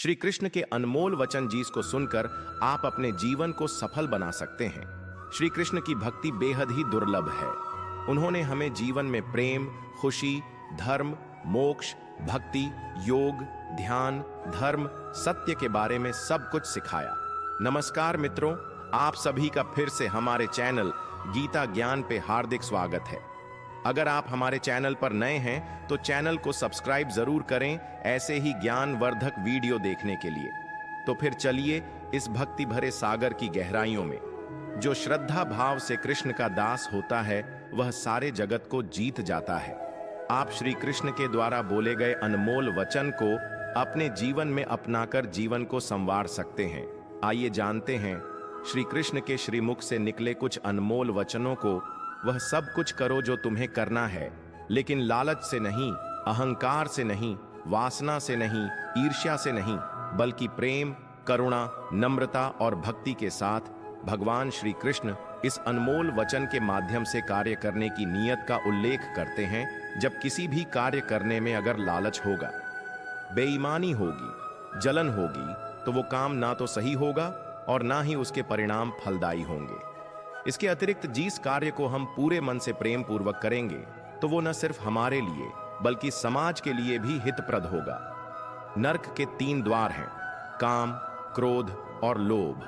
श्री कृष्ण के अनमोल वचन जिसको सुनकर आप अपने जीवन को सफल बना सकते हैं। श्री कृष्ण की भक्ति बेहद ही दुर्लभ है। उन्होंने हमें जीवन में प्रेम, खुशी, धर्म, मोक्ष, भक्ति, योग, ध्यान, धर्म, सत्य के बारे में सब कुछ सिखाया। नमस्कार मित्रों, आप सभी का फिर से हमारे चैनल गीता ज्ञान पे हार्दिक स्वागत है। अगर आप हमारे चैनल पर नए हैं तो चैनल को सब्सक्राइब जरूर करें ऐसे ही ज्ञानवर्धक वीडियो देखने के लिए। तो फिर चलिए इस भक्ति भरे सागर की गहराइयों में। जो श्रद्धा भाव से कृष्ण का दास होता है वह सारे जगत को जीत जाता है। आप श्री कृष्ण के द्वारा बोले गए अनमोल वचन को अपने जीवन में अपनाकर जीवन को संवार सकते हैं। आइए जानते हैं श्री कृष्ण के श्रीमुख से निकले कुछ अनमोल वचनों को। वह सब कुछ करो जो तुम्हें करना है, लेकिन लालच से नहीं, अहंकार से नहीं, वासना से नहीं, ईर्ष्या से नहीं, बल्कि प्रेम, करुणा, नम्रता और भक्ति के साथ। भगवान श्री कृष्ण इस अनमोल वचन के माध्यम से कार्य करने की नीयत का उल्लेख करते हैं। जब किसी भी कार्य करने में अगर लालच होगा, बेईमानी होगी, जलन होगी, तो वो काम ना तो सही होगा और ना ही उसके परिणाम फलदायी होंगे। इसके अतिरिक्त जिस कार्य को हम पूरे मन से प्रेम पूर्वक करेंगे तो वो न सिर्फ हमारे लिए बल्कि समाज के लिए भी हितप्रद होगा। नरक के 3 द्वार हैं, काम, क्रोध और लोभ।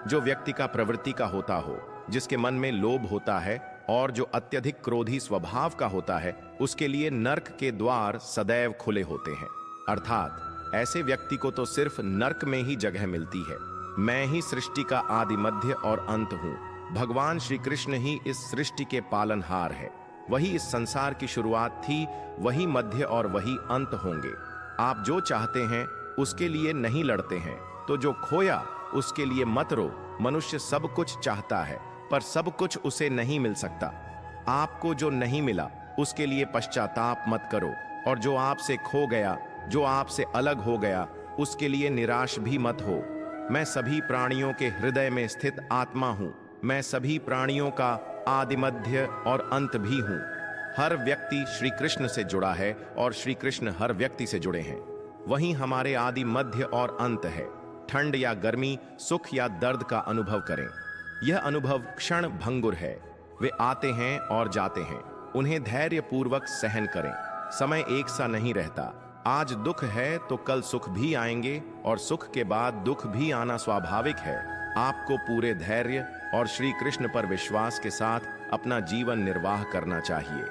जो व्यक्ति का प्रवृत्ति का होता हो, जिसके मन में लोभ होता है और जो अत्यधिक क्रोधी स्वभाव का होता है, उसके लिए नरक के द्वार सदैव खुले होते हैं। अर्थात ऐसे व्यक्ति को तो सिर्फ नरक में ही जगह मिलती है। मैं ही सृष्टि का आदि मध्य और अंत हूं। भगवान श्री कृष्ण ही इस सृष्टि के पालनहार है। वही इस संसार की शुरुआत थी, वही मध्य और वही अंत होंगे। आप जो चाहते हैं उसके लिए नहीं लड़ते हैं, तो जो खोया उसके लिए मत रो। मनुष्य सब कुछ चाहता है पर सब कुछ उसे नहीं मिल सकता। आपको जो नहीं मिला उसके लिए पश्चाताप मत करो, और जो आपसे खो गया, जो आपसे अलग हो गया, उसके लिए निराश भी मत हो। मैं सभी प्राणियों के हृदय में स्थित आत्मा हूं। मैं सभी प्राणियों का आदि मध्य और अंत भी हूं। हर व्यक्ति श्री कृष्ण से जुड़ा है और श्री कृष्ण हर व्यक्ति से जुड़े हैं। वहीं हमारे आदि मध्य और अंत है। ठंड या गर्मी, सुख या दर्द का अनुभव करें। यह अनुभव क्षण भंगुर है। वे आते हैं और जाते हैं। उन्हें धैर्य पूर्वक सहन करें। समय एक सा नहीं रहता। आज दुख है तो कल सुख भी आएंगे और सुख के बाद दुख भी आना स्वाभाविक है। आपको पूरे धैर्य और श्री कृष्ण पर विश्वास के साथ अपना जीवन निर्वाह करना चाहिए।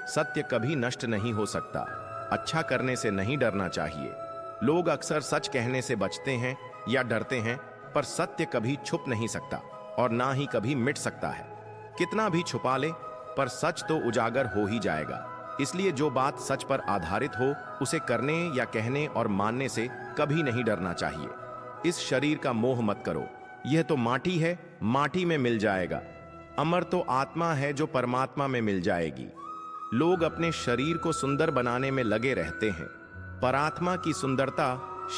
सत्य कभी नष्ट नहीं हो सकता। अच्छा करने से नहीं डरना चाहिए। लोग अक्सर सच कहने से बचते हैं या डरते हैं, पर सत्य कभी छुप नहीं सकता और ना ही कभी मिट सकता है। कितना भी छुपा ले पर सच तो उजागर हो ही जाएगा। इसलिए जो बात सच पर आधारित हो उसे करने या कहने और मानने से कभी नहीं डरना चाहिए। इस शरीर का मोह मत करो। यह तो माटी है, माटी में मिल जाएगा। अमर तो आत्मा है जो परमात्मा में मिल जाएगी। लोग अपने शरीर को सुंदर बनाने में लगे रहते हैं, पर आत्मा की सुंदरता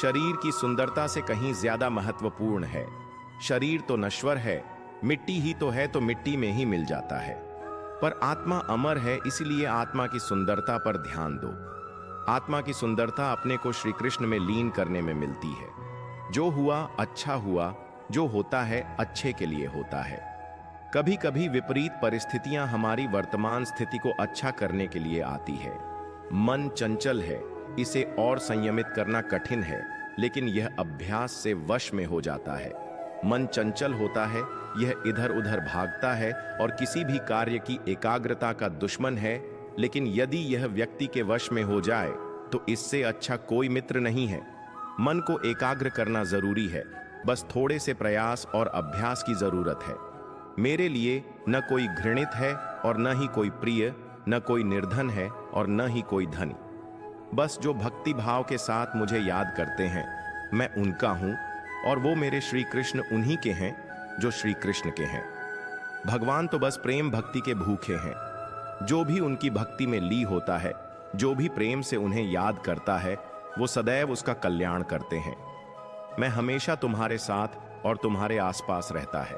शरीर की सुंदरता से कहीं ज्यादा महत्वपूर्ण है। शरीर तो नश्वर है, मिट्टी ही तो है, तो मिट्टी में ही मिल जाता है। पर आत्मा अमर है, इसलिए आत्मा की सुंदरता पर ध्यान दो। आत्मा की सुंदरता अपने को श्री कृष्ण में लीन करने में मिलती है। जो हुआ अच्छा हुआ, जो होता है अच्छे के लिए होता है। कभी कभी विपरीत परिस्थितियां हमारी वर्तमान स्थिति को अच्छा करने के लिए आती है। मन चंचल है, इसे और संयमित करना कठिन है, लेकिन यह अभ्यास से वश में हो जाता है। मन चंचल होता है, यह इधर उधर भागता है और किसी भी कार्य की एकाग्रता का दुश्मन है। लेकिन यदि यह व्यक्ति के वश में हो जाए तो इससे अच्छा कोई मित्र नहीं है। मन को एकाग्र करना जरूरी है, बस थोड़े से प्रयास और अभ्यास की जरूरत है। मेरे लिए न कोई घृणित है और न ही कोई प्रिय, न कोई निर्धन है और न ही कोई धनी। बस जो भक्ति भाव के साथ मुझे याद करते हैं, मैं उनका हूं और वो मेरे श्री कृष्ण उन्हीं के हैं जो श्री कृष्ण के हैं। भगवान तो बस प्रेम भक्ति के भूखे हैं। जो भी उनकी भक्ति में ली होता है, जो भी प्रेम से उन्हें याद करता है, वो सदैव उसका कल्याण करते हैं। मैं हमेशा तुम्हारे साथ और तुम्हारे आसपास रहता है,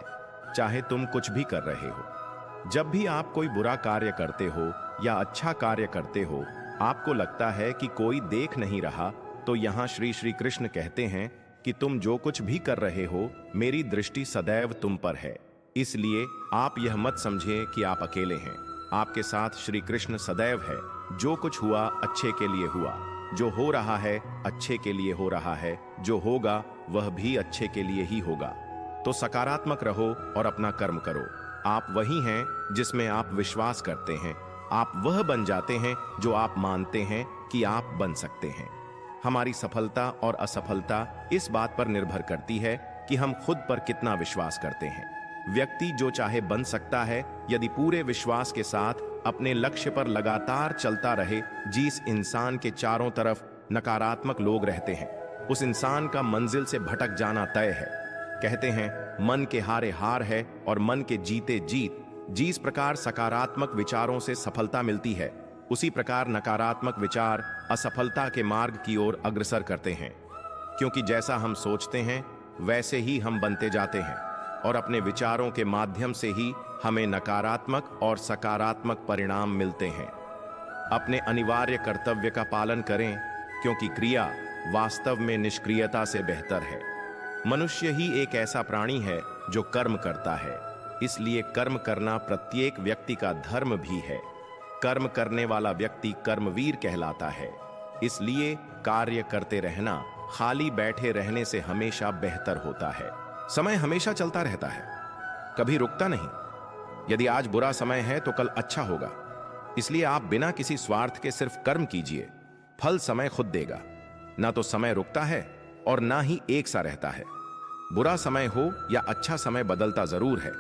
चाहे तुम कुछ भी कर रहे हो। जब भी आप कोई बुरा कार्य करते हो या अच्छा कार्य करते हो, आपको लगता है कि कोई देख नहीं रहा, तो यहाँ श्री श्री कृष्ण कहते हैं कि तुम जो कुछ भी कर रहे हो, मेरी दृष्टि सदैव तुम पर है। इसलिए आप यह मत समझिए कि आप अकेले हैं। आपके साथ श्री कृष्ण सदैव है। जो कुछ हुआ अच्छे के लिए हुआ, जो हो रहा है अच्छे के लिए हो रहा है, जो होगा वह भी अच्छे के लिए ही होगा। तो सकारात्मक रहो और अपना कर्म करो। आप वही हैं जिसमें आप विश्वास करते हैं। आप वह बन जाते हैं जो आप मानते हैं कि आप बन सकते हैं। हमारी सफलता और असफलता इस बात पर निर्भर करती है कि हम खुद पर कितना विश्वास करते हैं। व्यक्ति जो चाहे बन सकता है यदि पूरे विश्वास के साथ अपने लक्ष्य पर लगातार चलता रहे। जिस इंसान के चारों तरफ नकारात्मक लोग रहते हैं, उस इंसान का मंजिल से भटक जाना तय है। कहते हैं मन के हारे हार है और मन के जीते जीत। जिस प्रकार सकारात्मक विचारों से सफलता मिलती है, उसी प्रकार नकारात्मक विचार असफलता के मार्ग की ओर अग्रसर करते हैं। क्योंकि जैसा हम सोचते हैं वैसे ही हम बनते जाते हैं और अपने विचारों के माध्यम से ही हमें नकारात्मक और सकारात्मक परिणाम मिलते हैं। अपने अनिवार्य कर्तव्य का पालन करें, क्योंकि क्रिया वास्तव में निष्क्रियता से बेहतर है। मनुष्य ही एक ऐसा प्राणी है जो कर्म करता है, इसलिए कर्म करना प्रत्येक व्यक्ति का धर्म भी है। कर्म करने वाला व्यक्ति कर्मवीर कहलाता है। इसलिए कार्य करते रहना खाली बैठे रहने से हमेशा बेहतर होता है। समय हमेशा चलता रहता है, कभी रुकता नहीं। यदि आज बुरा समय है तो कल अच्छा होगा। इसलिए आप बिना किसी स्वार्थ के सिर्फ कर्म कीजिए, फल समय खुद देगा। ना तो समय रुकता है और ना ही एक सा रहता है। बुरा समय हो या अच्छा समय बदलता जरूर है।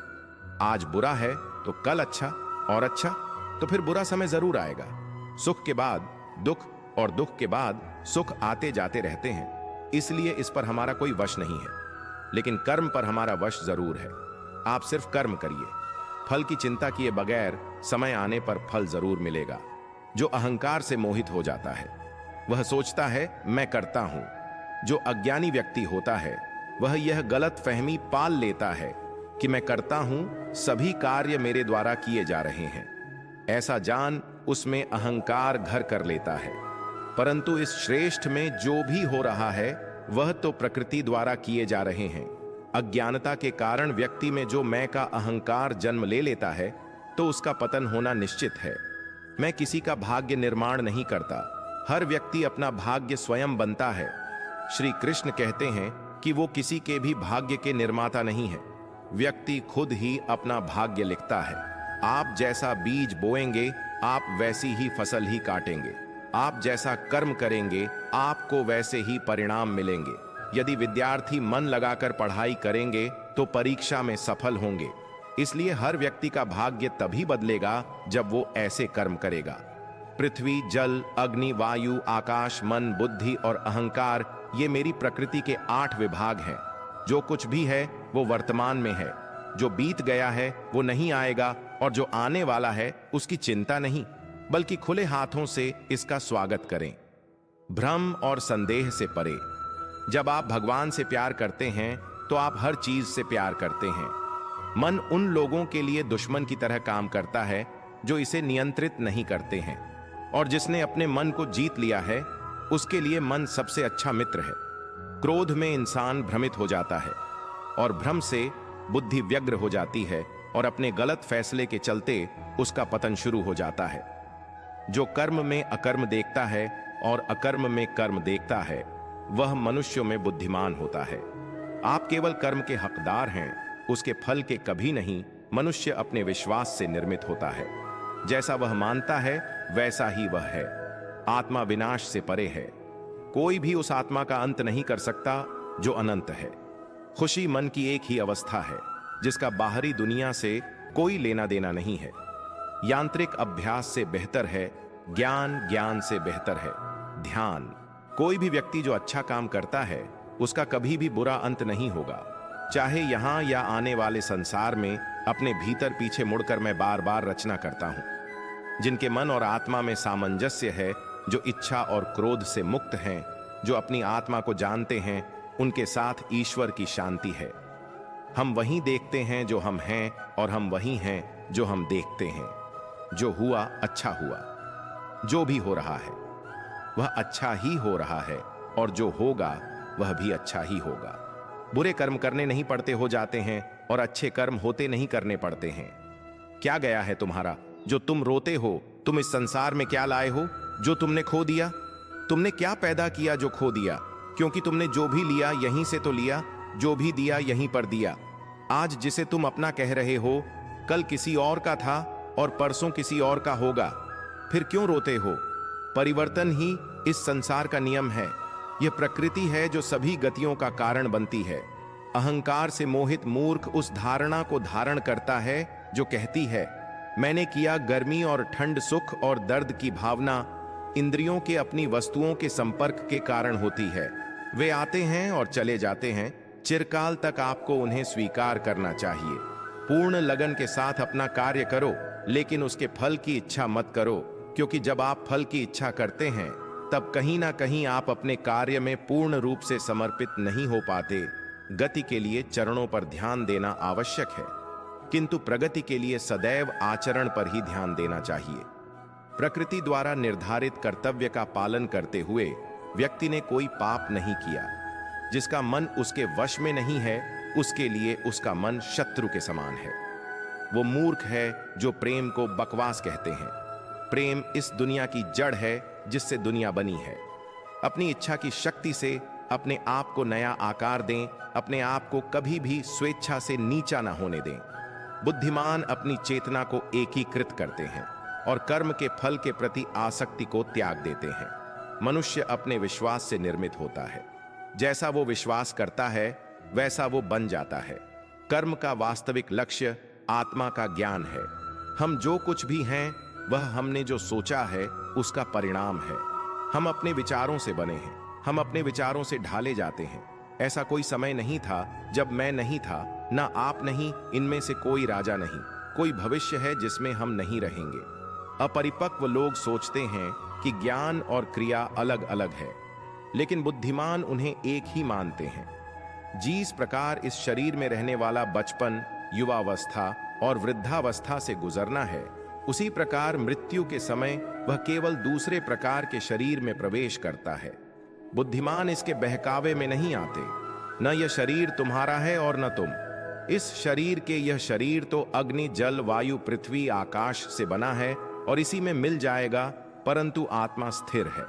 आज बुरा है तो कल अच्छा, और अच्छा तो फिर बुरा समय जरूर आएगा। सुख के बाद दुख और दुख के बाद सुख आते जाते रहते हैं। इसलिए इस पर हमारा कोई वश नहीं है, लेकिन कर्म पर हमारा वश जरूर है। आप सिर्फ कर्म करिए, फल की चिंता किए बगैर समय आने पर फल जरूर मिलेगा। जो अहंकार से मोहित हो जाता है वह सोचता है मैं करता हूं। जो अज्ञानी व्यक्ति होता है वह यह गलत फहमी पाल लेता है कि मैं करता हूं, सभी कार्य मेरे द्वारा किए जा रहे हैं। ऐसा जान उसमें अहंकार घर कर लेता है। परंतु इस श्रेष्ठ में जो भी हो रहा है वह तो प्रकृति द्वारा किए जा रहे हैं। अज्ञानता के कारण व्यक्ति में जो मैं का अहंकार जन्म ले लेता है तो उसका पतन होना निश्चित है। मैं किसी का भाग्य निर्माण नहीं करता, हर व्यक्ति अपना भाग्य स्वयं बनता है। श्री कृष्ण कहते हैं कि वो किसी के भी भाग्य के निर्माता नहीं है। व्यक्ति खुद ही अपना भाग्य लिखता है। आप जैसा बीज बोएंगे आप वैसी ही फसल ही काटेंगे। आप जैसा कर्म करेंगे आपको वैसे ही परिणाम मिलेंगे। यदि विद्यार्थी मन लगाकर पढ़ाई करेंगे तो परीक्षा में सफल होंगे। इसलिए हर व्यक्ति का भाग्य तभी बदलेगा जब वो ऐसे कर्म करेगा। पृथ्वी, जल, अग्नि, वायु, आकाश, मन, बुद्धि और अहंकार, ये मेरी प्रकृति के 8 विभाग हैं। जो कुछ भी है वो वर्तमान में है। जो बीत गया है वो नहीं आएगा, और जो आने वाला है उसकी चिंता नहीं, बल्कि खुले हाथों से इसका स्वागत करें। भ्रम और संदेह से परे। जब आप भगवान से प्यार करते हैं तो आप हर चीज से प्यार करते हैं। मन उन लोगों के लिए दुश्मन की तरह काम करता है जो इसे नियंत्रित नहीं करते हैं, और जिसने अपने मन को जीत लिया है उसके लिए मन सबसे अच्छा मित्र है। क्रोध में इंसान भ्रमित हो जाता है और भ्रम से बुद्धि व्यग्र हो जाती है, और अपने गलत फैसले के चलते उसका पतन शुरू हो जाता है। जो कर्म में अकर्म देखता है और अकर्म में कर्म देखता है वह मनुष्यों में बुद्धिमान होता है। आप केवल कर्म के हकदार हैं, उसके फल के कभी नहीं। मनुष्य अपने विश्वास से निर्मित होता है। जैसा वह मानता है वैसा ही वह है। आत्मा विनाश से परे है। कोई भी उस आत्मा का अंत नहीं कर सकता जो अनंत है। खुशी मन की एक ही अवस्था है जिसका बाहरी दुनिया से कोई लेना देना नहीं है। यांत्रिक अभ्यास से बेहतर है ज्ञान, ज्ञान से बेहतर है ध्यान। कोई भी व्यक्ति जो अच्छा काम करता है उसका कभी भी बुरा अंत नहीं होगा। चाहे यहां या आने वाले संसार में अपने भीतर पीछे मुड़कर मैं बार बार रचना करता हूं। जिनके मन और आत्मा में सामंजस्य है, जो इच्छा और क्रोध से मुक्त हैं, जो अपनी आत्मा को जानते हैं, उनके साथ ईश्वर की शांति है। हम वही देखते हैं जो हम हैं, और हम वही हैं जो हम देखते हैं। जो हुआ अच्छा हुआ। जो भी हो रहा है वह अच्छा ही हो रहा है, और जो होगा वह भी अच्छा ही होगा। बुरे कर्म करने नहीं पड़ते हो जाते हैं और अच्छे कर्म होते नहीं करने पड़ते हैं। क्या गया है तुम्हारा जो तुम रोते हो? तुम इस संसार में क्या लाए हो जो तुमने खो दिया? तुमने क्या पैदा किया जो खो दिया? क्योंकि तुमने जो भी लिया यहीं से तो लिया, जो भी दिया यहीं पर दिया। आज जिसे तुम अपना कह रहे हो कल किसी और का था और परसों किसी और का होगा। फिर क्यों रोते हो? परिवर्तन ही इस संसार का नियम है। यह प्रकृति है जो सभी गतियों का कारण बनती है। अहंकार से मोहित मूर्ख उस धारणा को धारण करता है जो कहती है मैंने किया। गर्मी और ठंड, सुख और दर्द की भावना इंद्रियों के अपनी वस्तुओं के संपर्क के कारण होती है। वे आते हैं और चले जाते हैं। चिरकाल तक आपको उन्हें स्वीकार करना चाहिए। पूर्ण लगन के साथ अपना कार्य करो, लेकिन उसके फल की इच्छा मत करो, क्योंकि जब आप फल की इच्छा करते हैं तब कहीं ना कहीं आप अपने कार्य में पूर्ण रूप से समर्पित नहीं हो पाते। गति के लिए चरणों पर ध्यान देना आवश्यक है, किंतु प्रगति के लिए सदैव आचरण पर ही ध्यान देना चाहिए। प्रकृति द्वारा निर्धारित कर्तव्य का पालन करते हुए व्यक्ति ने कोई पाप नहीं किया। जिसका मन उसके वश में नहीं है, उसके लिए उसका मन शत्रु के समान है। वो मूर्ख है जो प्रेम को बकवास कहते हैं। प्रेम इस दुनिया की जड़ है जिससे दुनिया बनी है। अपनी इच्छा की शक्ति से अपने आप को नया आकार दें। अपने आप को कभी भी स्वेच्छा से नीचा ना होने दें। बुद्धिमान अपनी चेतना को एकीकृत करते हैं और कर्म के फल के प्रति आसक्ति को त्याग देते हैं। मनुष्य अपने विश्वास से निर्मित होता है। जैसा वो विश्वास करता है वैसा वो बन जाता है। कर्म का वास्तविक लक्ष्य आत्मा का ज्ञान है। हम जो कुछ भी हैं वह हमने जो सोचा है उसका परिणाम है। हम अपने विचारों से बने हैं। हम अपने विचारों से ढाले जाते हैं। ऐसा कोई समय नहीं था जब मैं नहीं था, ना आप नहीं, इनमें से कोई राजा नहीं। कोई भविष्य है जिसमें हम नहीं रहेंगे। अपरिपक्व लोग सोचते हैं कि ज्ञान और क्रिया अलग अलग है, लेकिन बुद्धिमान उन्हें एक ही मानते हैं। जिस प्रकार इस शरीर में रहने वाला बचपन, युवावस्था और वृद्धावस्था से गुजरना है, उसी प्रकार मृत्यु के समय वह केवल दूसरे प्रकार के शरीर में प्रवेश करता है। बुद्धिमान इसके बहकावे में नहीं आते। न यह शरीर तुम्हारा है और न तुम इस शरीर के। यह शरीर तो अग्नि, जल, वायु, पृथ्वी, आकाश से बना है और इसी में मिल जाएगा, परंतु आत्मा स्थिर है।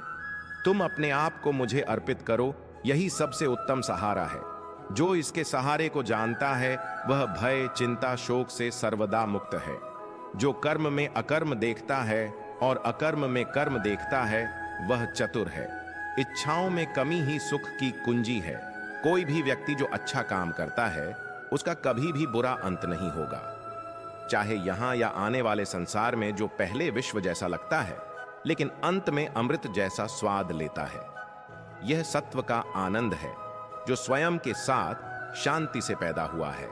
तुम अपने आप को मुझे अर्पित करो, यही सबसे उत्तम सहारा है। जो इसके सहारे को जानता है वह भय, चिंता, शोक से सर्वदा मुक्त है। जो कर्म में अकर्म देखता है और अकर्म में कर्म देखता है वह चतुर है। इच्छाओं में कमी ही सुख की कुंजी है। कोई भी व्यक्ति जो अच्छा काम करता है उसका कभी भी बुरा अंत नहीं होगा, चाहे यहां या आने वाले संसार में, जो पहले विश्व जैसा लगता है लेकिन अंत में अमृत जैसा स्वाद लेता है। यह सत्व का आनंद है जो स्वयं के साथ शांति से पैदा हुआ है।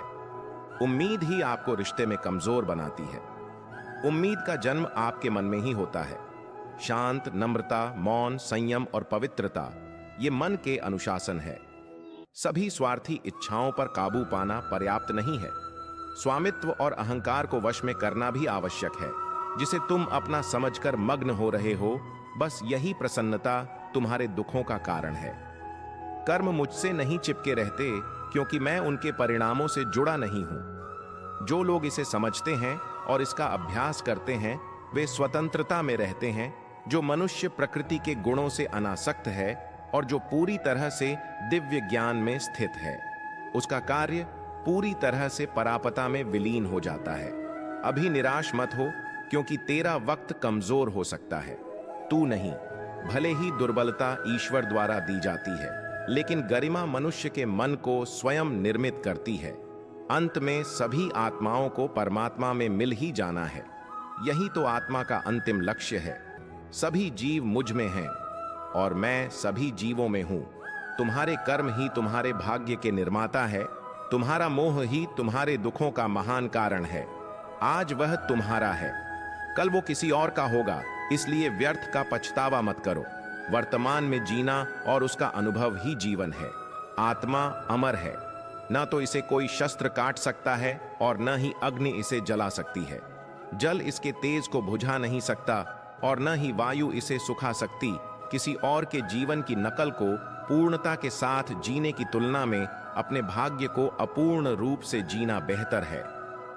उम्मीद ही आपको रिश्ते में कमजोर बनाती है। उम्मीद का जन्म आपके मन में ही होता है। शांत, नम्रता, मौन, संयम और पवित्रता ये मन के अनुशासन है। सभी स्वार्थी इच्छाओं पर काबू पाना पर्याप्त नहीं है। स्वामित्व और अहंकार को वश में करना भी आवश्यक है। जिसे तुम अपना समझकर मग्न हो रहे हो, बस यही प्रसन्नता तुम्हारे दुखों का कारण है। कर्म मुझसे नहीं चिपके रहते, क्योंकि मैं उनके परिणामों से जुड़ा नहीं हूं। जो लोग इसे समझते हैं और इसका अभ्यास करते हैं वे स्वतंत्रता में रहते हैं। जो मनुष्य प्रकृति के गुणों से अनासक्त है और जो पूरी तरह से दिव्य ज्ञान में स्थित है, उसका कार्य पूरी तरह से परापता में विलीन हो जाता है। अभी निराश मत हो, क्योंकि तेरा वक्त कमजोर हो सकता है, तू नहीं। भले ही दुर्बलता ईश्वर द्वारा दी जाती है, लेकिन गरिमा मनुष्य के मन को स्वयं निर्मित करती है। अंत में सभी आत्माओं को परमात्मा में मिल ही जाना है। यही तो आत्मा का अंतिम लक्ष्य है। सभी जीव मुझ में हैं और मैं सभी जीवों में हूं। तुम्हारे कर्म ही तुम्हारे भाग्य के निर्माता है। तुम्हारा मोह ही तुम्हारे दुखों का महान कारण है। आज वह तुम्हारा है, कल वो किसी और का होगा, इसलिए व्यर्थ का पछतावा मत करो। वर्तमान में जीना और उसका अनुभव ही जीवन है। आत्मा अमर है, न तो इसे कोई शस्त्र काट सकता है और न ही अग्नि इसे जला सकती है। जल इसके तेज को बुझा नहीं सकता और न ही वायु इसे सुखा सकती। किसी और के जीवन की नकल को पूर्णता के साथ जीने की तुलना में अपने भाग्य को अपूर्ण रूप से जीना बेहतर है।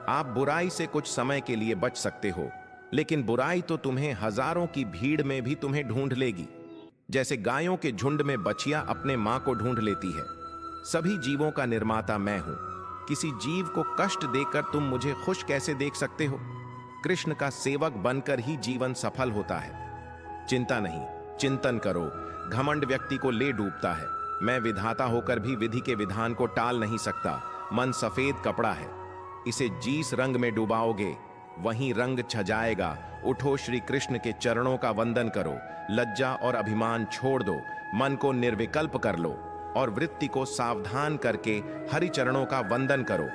आप बुराई से कुछ समय के लिए बच सकते हो, लेकिन बुराई तो तुम्हें हजारों की भीड़ में भी तुम्हें ढूंढ लेगी। जैसे गायों के झुंड में बछिया अपने मां को ढूंढ लेती है। सभी जीवों का निर्माता मैं हूं। किसी जीव को कष्ट देकर तुम मुझे खुश कैसे देख सकते हो? कृष्ण का सेवक बनकर ही जीवन सफल होता है। चिंता नहीं, चिंतन करो। घमंड व्यक्ति को ले डूबता है। मैं विधाता होकर भी विधि के विधान को टाल नहीं सकता। मन सफेद कपड़ा है, इसे जिस रंग में डुबाओगे वहीं रंग छ जाएगा। उठो, श्री कृष्ण के चरणों का वंदन करो। लज्जा और अभिमान छोड़ दो। मन को निर्विकल्प कर लो और वृत्ति को सावधान करके हरि चरणों का वंदन करो।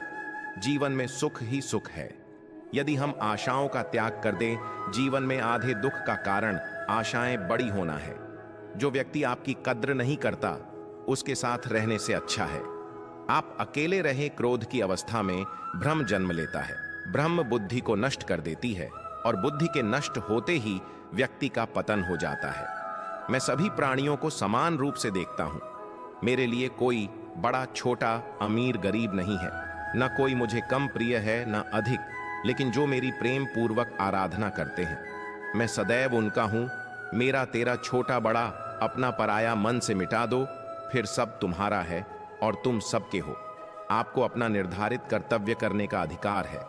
जीवन में सुख ही सुख है। यदि हम आशाओं का त्याग कर दें, जीवन में आधे दुख का कारण आशाएं बड़ी होना है। जो व्यक्ति आपकी कद्र नहीं करता, उसके साथ रहने से अच्छा है आप अकेले रहे। क्रोध की अवस्था में भ्रम जन्म लेता है। भ्रम बुद्धि को नष्ट कर देती है और बुद्धि के नष्ट होते ही व्यक्ति का पतन हो जाता है। मैं सभी प्राणियों को समान रूप से देखता हूं। मेरे लिए कोई बड़ा छोटा, अमीर गरीब नहीं है। न कोई मुझे कम प्रिय है न अधिक, लेकिन जो मेरी प्रेम पूर्वक आराधना करते हैं, मैं सदैव उनका हूं। मेरा तेरा छोटा बड़ा अपना पराया मन से मिटा दो, फिर सब तुम्हारा है और तुम सबके हो। आपको अपना निर्धारित कर्तव्य करने का अधिकार है,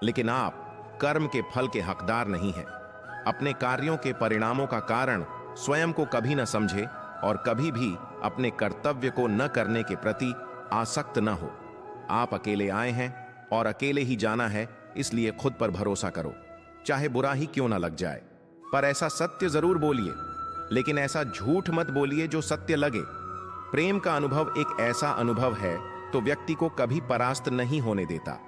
लेकिन आप कर्म के फल के हकदार नहीं हैं। अपने कार्यों के परिणामों का कारण स्वयं को कभी न समझे और कभी भी अपने कर्तव्य को न करने के प्रति आसक्त न हो। आप अकेले आए हैं और अकेले ही जाना है, इसलिए खुद पर भरोसा करो, चाहे बुरा ही क्यों ना लग जाए। पर ऐसा सत्य जरूर बोलिए, लेकिन ऐसा झूठ मत बोलिए जो सत्य लगे। प्रेम का अनुभव एक ऐसा अनुभव है तो व्यक्ति को कभी परास्त नहीं होने देता।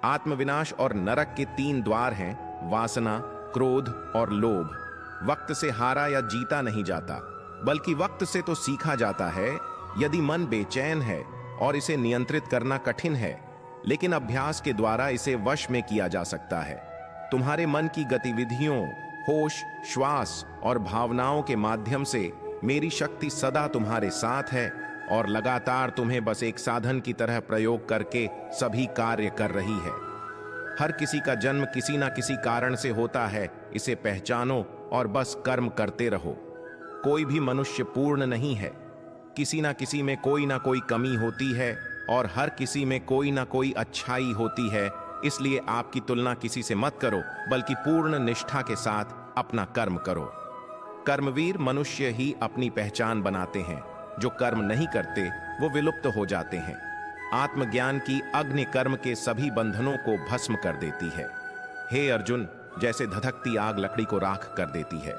आत्मविनाश और नरक के 3 द्वार हैं, वासना, क्रोध और लोभ। वक्त से हारा या जीता नहीं जाता, बल्कि वक्त से तो सीखा जाता है। यदि मन बेचैन है और इसे नियंत्रित करना कठिन है, लेकिन अभ्यास के द्वारा इसे वश में किया जा सकता है। तुम्हारे मन की गतिविधियों, होश, श्वास और भावनाओं के माध्यम से मेरी शक्ति सदा तुम्हारे साथ है और लगातार तुम्हें बस एक साधन की तरह प्रयोग करके सभी कार्य कर रही है। हर किसी का जन्म किसी ना किसी कारण से होता है, इसे पहचानो और बस कर्म करते रहो। कोई भी मनुष्य पूर्ण नहीं है। किसी ना किसी में कोई ना कोई कमी होती है और हर किसी में कोई ना कोई अच्छाई होती है। इसलिए आपकी तुलना किसी से मत करो, बल्कि पूर्ण निष्ठा के साथ अपना कर्म करो। कर्मवीर मनुष्य ही अपनी पहचान बनाते हैं। जो कर्म नहीं करते वो विलुप्त हो जाते हैं। आत्मज्ञान की अग्नि कर्म के सभी बंधनों को भस्म कर देती है। हे अर्जुन, जैसे धधकती आग लकड़ी को राख कर देती है।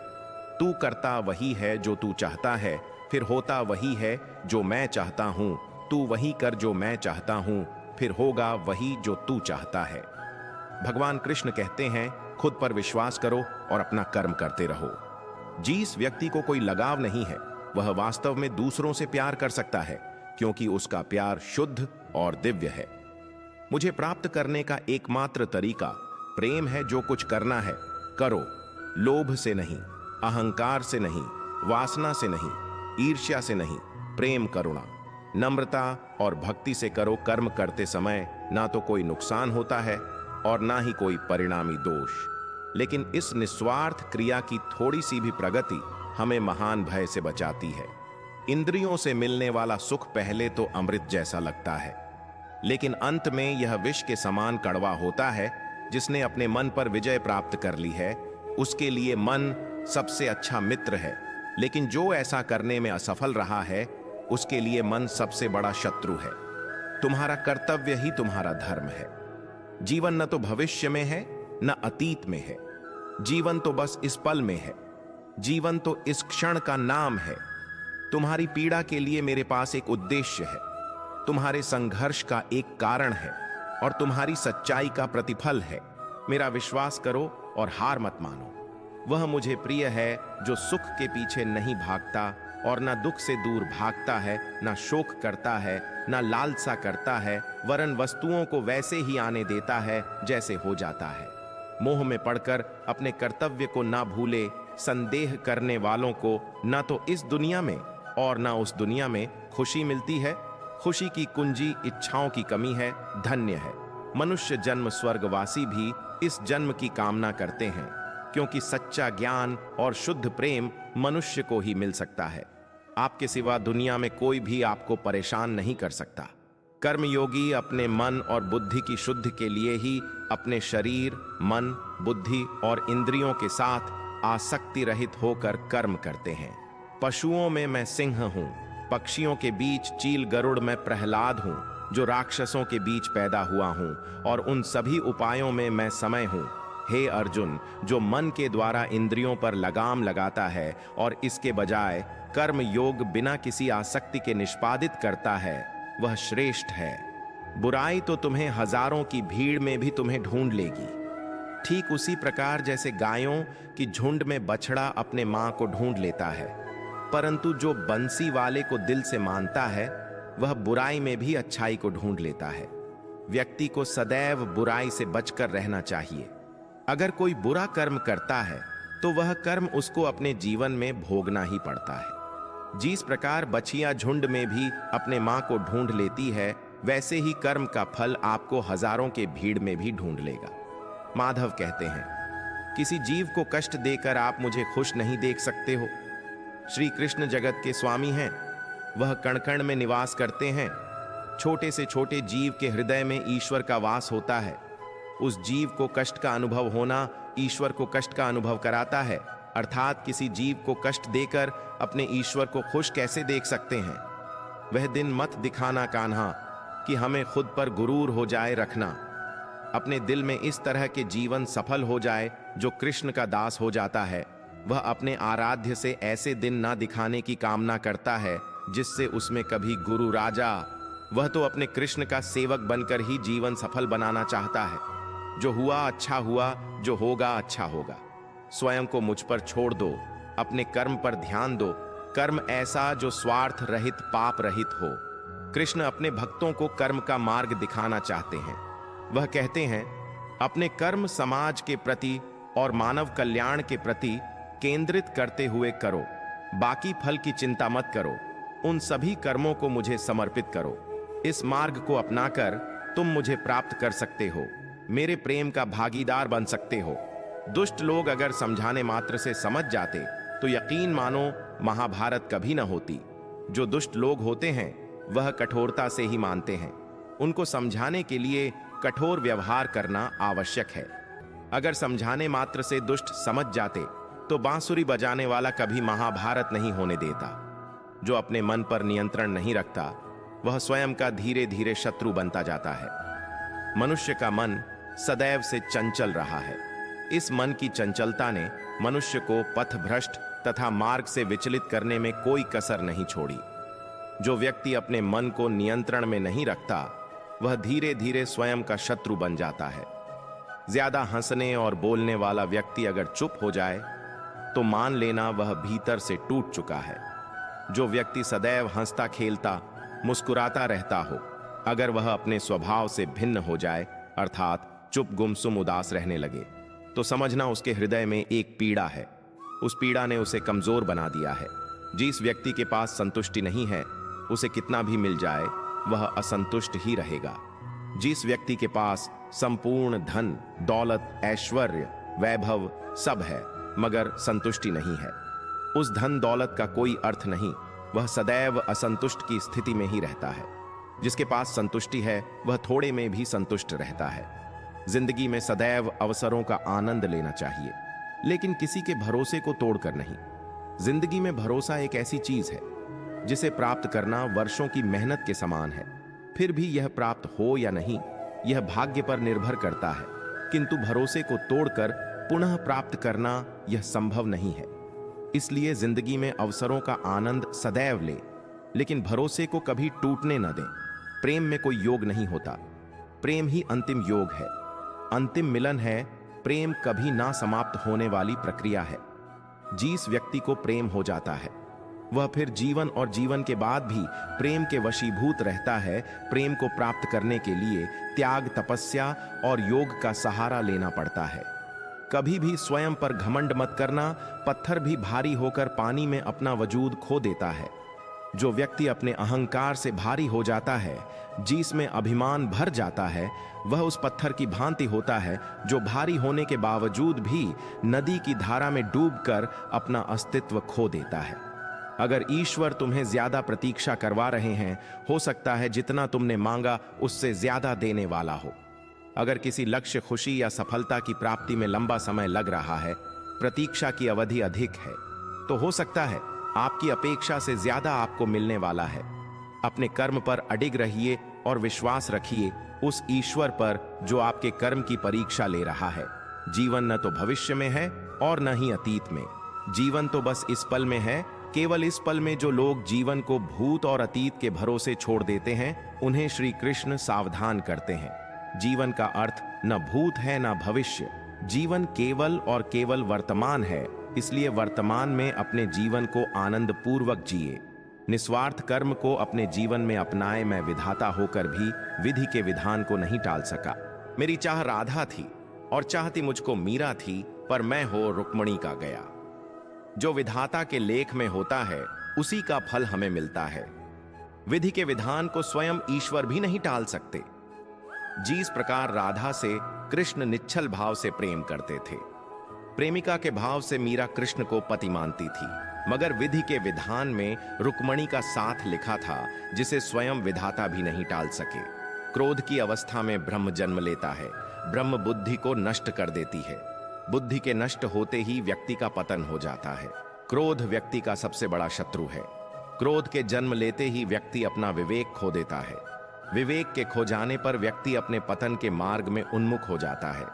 तू करता वही है जो तू चाहता है, फिर होता वही है जो मैं चाहता हूं। तू वही कर जो मैं चाहता हूं, फिर होगा वही जो तू चाहता है। भगवान कृष्ण कहते हैं, खुद पर विश्वास करो और अपना कर्म करते रहो। जिस व्यक्ति को कोई लगाव नहीं है, वह वास्तव में दूसरों से प्यार कर सकता है, क्योंकि उसका प्यार शुद्ध और दिव्य है। मुझे प्राप्त करने का एकमात्र तरीका प्रेम है। जो कुछ करना है करो, लोभ से नहीं, अहंकार से नहीं, वासना से नहीं, ईर्ष्या से नहीं, प्रेम, करुणा, नम्रता और भक्ति से करो। कर्म करते समय ना तो कोई नुकसान होता है और ना ही कोई परिणामी दोष, लेकिन इस निस्वार्थ क्रिया की थोड़ी सी भी प्रगति हमें महान भय से बचाती है। इंद्रियों से मिलने वाला सुख पहले तो अमृत जैसा लगता है, लेकिन अंत में यह विष के समान कड़वा होता है। जिसने अपने मन पर विजय प्राप्त कर ली है, उसके लिए मन सबसे अच्छा मित्र है, लेकिन जो ऐसा करने में असफल रहा है, उसके लिए मन सबसे बड़ा शत्रु है। तुम्हारा कर्तव्य ही तुम्हारा धर्म है। जीवन न तो भविष्य में है न अतीत में है। जीवन तो बस इस पल में है। जीवन तो इस क्षण का नाम है। तुम्हारी पीड़ा के लिए मेरे पास एक उद्देश्य है, तुम्हारे संघर्ष का एक कारण है और तुम्हारी सच्चाई का प्रतिफल है। मेरा विश्वास करो और हार मत मानो। वह मुझे प्रिय है जो सुख के पीछे नहीं भागता और न दुख से दूर भागता है, न शोक करता है, न लालसा करता है, वरन वस्तुओं को वैसे ही आने देता है जैसे हो जाता है। मोह में पड़कर अपने कर्तव्य को ना भूले। संदेह करने वालों को न तो इस दुनिया में और न उस दुनिया में खुशी मिलती है। खुशी की कुंजी इच्छाओं की कमी है। धन्य है मनुष्य जन्म, स्वर्गवासी भी इस जन्म की कामना करते हैं, क्योंकि सच्चा ज्ञान और शुद्ध प्रेम मनुष्य को ही मिल सकता है। आपके सिवा दुनिया में कोई भी आपको परेशान नहीं कर सकता। कर्मयोगी अपने मन और बुद्धि की शुद्धि के लिए ही अपने शरीर, मन, बुद्धि और इंद्रियों के साथ आसक्ति रहित होकर कर्म करते हैं। पशुओं में मैं सिंह हूं, पक्षियों के बीच चील गरुड़ में प्रहलाद हूं, जो राक्षसों के बीच पैदा हुआ हूं, और उन सभी उपायों में मैं समय हूं। हे अर्जुन, जो मन के द्वारा इंद्रियों पर लगाम लगाता है और इसके बजाय कर्म योग बिना किसी आसक्ति के निष्पादित करता है, वह श्रेष्ठ है। बुराई तो तुम्हें हजारों की भीड़ में भी तुम्हें ढूंढ लेगी। ठीक उसी प्रकार जैसे गायों की झुंड में बछड़ा अपने मां को ढूंढ लेता है, परंतु जो बंसी वाले को दिल से मानता है, वह बुराई में भी अच्छाई को ढूंढ लेता है। व्यक्ति को सदैव बुराई से बचकर रहना चाहिए। अगर कोई बुरा कर्म करता है तो वह कर्म उसको अपने जीवन में भोगना ही पड़ता है। जिस प्रकार बछिया झुंड में भी अपने मां को ढूंढ लेती है, वैसे ही कर्म का फल आपको हजारों के भीड़ में भी ढूंढ लेगा। माधव कहते हैं, किसी जीव को कष्ट देकर आप मुझे खुश नहीं देख सकते हो। श्री कृष्ण जगत के स्वामी हैं, वह कण कण में निवास करते हैं। छोटे से छोटे जीव के हृदय में ईश्वर का वास होता है। उस जीव को कष्ट का अनुभव होना ईश्वर को कष्ट का अनुभव कराता है, अर्थात किसी जीव को कष्ट देकर अपने ईश्वर को खुश कैसे देख सकते हैं। वह दिन मत दिखाना कान्हा कि हमें खुद पर गुरूर हो जाए रखना। अपने दिल में इस तरह के जीवन सफल हो जाए जो कृष्ण का दास हो जाता है, वह अपने आराध्य से ऐसे दिन ना दिखाने की कामना करता है जिससे उसमें कभी गुरु राजा। वह तो अपने कृष्ण का सेवक बनकर ही जीवन सफल बनाना चाहता है। जो हुआ अच्छा हुआ, जो होगा अच्छा होगा। स्वयं को मुझ पर छोड़ दो, अपने कर्म पर ध्यान दो। कर्म ऐसा जो स्वार्थ रहित, पाप रहित हो। कृष्ण अपने भक्तों को कर्म का मार्ग दिखाना चाहते हैं। वह कहते हैं, अपने कर्म समाज के प्रति और मानव कल्याण के प्रति केंद्रित करते हुए करो। बाकी फल की चिंता मत करो। उन सभी कर्मों को मुझे समर्पित करो। इस मार्ग को अपनाकर तुम मुझे प्राप्त कर सकते हो, मेरे प्रेम का भागीदार बन सकते हो। दुष्ट लोग अगर समझाने मात्र से समझ जाते तो यकीन मानो महाभारत कभी न होती। जो दुष्ट लोग होते हैं वह कठोरता से ही मानते हैं। उनको समझाने के लिए कठोर व्यवहार करना आवश्यक है। अगर समझाने मात्र से दुष्ट समझ जाते तो बांसुरी बजाने वाला कभी महाभारत नहीं होने देता। जो अपने मन पर नियंत्रण नहीं रखता वह स्वयं का धीरे धीरे शत्रु बनता जाता है। मनुष्य का मन सदैव से चंचल रहा है। इस मन की चंचलता ने मनुष्य को पथभ्रष्ट तथा मार्ग से विचलित करने में कोई कसर नहीं छोड़ी। जो व्यक्ति अपने मन को नियंत्रण में नहीं रखता वह धीरे धीरे स्वयं का शत्रु बन जाता है। ज्यादा हंसने और बोलने वाला व्यक्ति अगर चुप हो जाए तो मान लेना वह भीतर से टूट चुका है। जो व्यक्ति सदैव हंसता खेलता मुस्कुराता रहता हो, अगर वह अपने स्वभाव से भिन्न हो जाए, अर्थात चुप गुमसुम उदास रहने लगे, तो समझना उसके हृदय में एक पीड़ा है। उस पीड़ा ने उसे कमजोर बना दिया है। जिस व्यक्ति के पास संतुष्टि नहीं है, उसे कितना भी मिल जाए वह असंतुष्ट ही रहेगा। जिस व्यक्ति के पास संपूर्ण धन, दौलत, ऐश्वर्य, वैभव सब है मगर संतुष्टि नहीं है, उस धन दौलत का कोई अर्थ नहीं। वह सदैव असंतुष्ट की स्थिति में ही रहता है। जिसके पास संतुष्टि है वह थोड़े में भी संतुष्ट रहता है। जिंदगी में सदैव अवसरों का आनंद लेना चाहिए, लेकिन किसी के भरोसे को तोड़कर नहीं। जिंदगी में भरोसा एक ऐसी चीज है जिसे प्राप्त करना वर्षों की मेहनत के समान है। फिर भी यह प्राप्त हो या नहीं, यह भाग्य पर निर्भर करता है, किंतु भरोसे को तोड़कर पुनः प्राप्त करना यह संभव नहीं है। इसलिए जिंदगी में अवसरों का आनंद सदैव ले, लेकिन भरोसे को कभी टूटने न दें। प्रेम में कोई योग नहीं होता, प्रेम ही अंतिम योग है, अंतिम मिलन है। प्रेम कभी ना समाप्त होने वाली प्रक्रिया है। जिस व्यक्ति को प्रेम हो जाता है वह फिर जीवन और जीवन के बाद भी प्रेम के वशीभूत रहता है। प्रेम को प्राप्त करने के लिए त्याग, तपस्या और योग का सहारा लेना पड़ता है। कभी भी स्वयं पर घमंड मत करना। पत्थर भी भारी होकर पानी में अपना वजूद खो देता है, जो व्यक्ति अपने अहंकार से भारी हो जाता है, जिसमें अभिमान भर जाता है, वह उस पत्थर की भांति होता है जो भारी होने के बावजूद भी नदी की धारा में डूबकर अपना अस्तित्व खो देता है। अगर ईश्वर तुम्हें ज्यादा प्रतीक्षा करवा रहे हैं, हो सकता है जितना तुमने मांगा उससे ज्यादा देने वाला हो। अगर किसी लक्ष्य, खुशी या सफलता की प्राप्ति में लंबा समय लग रहा है, प्रतीक्षा की अवधि अधिक है, तो हो सकता है आपकी अपेक्षा से ज्यादा आपको मिलने वाला है। अपने कर्म पर अडिग रहिए और विश्वास रखिए उस ईश्वर पर जो आपके कर्म की परीक्षा ले रहा है। जीवन न तो भविष्य में है और न ही अतीत में, जीवन तो बस इस पल में है। केवल इस पल में जो लोग जीवन को भूत और अतीत के भरोसे छोड़ देते हैं, उन्हें श्री कृष्ण सावधान करते हैं। जीवन का अर्थ न भूत है न भविष्य, जीवन केवल और केवल वर्तमान है। इसलिए वर्तमान में अपने जीवन को आनंद पूर्वक जिए, निस्वार्थ कर्म को अपने जीवन में अपनाए। मैं विधाता होकर भी विधि के विधान को नहीं टाल सका। मेरी चाह राधा थी और चाहती मुझको मीरा थी, पर मैं हो रुक्मणी का गया। जो विधाता के लेख में होता है उसी का फल हमें मिलता है। विधि के विधान को स्वयं ईश्वर भी नहीं टाल सकते। जिस प्रकार राधा से कृष्ण निश्चल भाव से प्रेम करते थे, प्रेमिका के भाव से मीरा कृष्ण को पति मानती थी, मगर विधि के विधान में रुक्मणी का साथ लिखा था जिसे स्वयं विधाता भी नहीं टाल सके। क्रोध की अवस्था में ब्रह्म जन्म लेता है। ब्रह्म बुद्धि को नष्ट कर देती है। बुद्धि के नष्ट होते ही व्यक्ति का पतन हो जाता है। क्रोध व्यक्ति का सबसे बड़ा शत्रु है। क्रोध के जन्म लेते ही व्यक्ति अपना विवेक खो देता है। विवेक के खो जाने पर व्यक्ति अपने पतन के मार्ग में उन्मुख हो जाता है।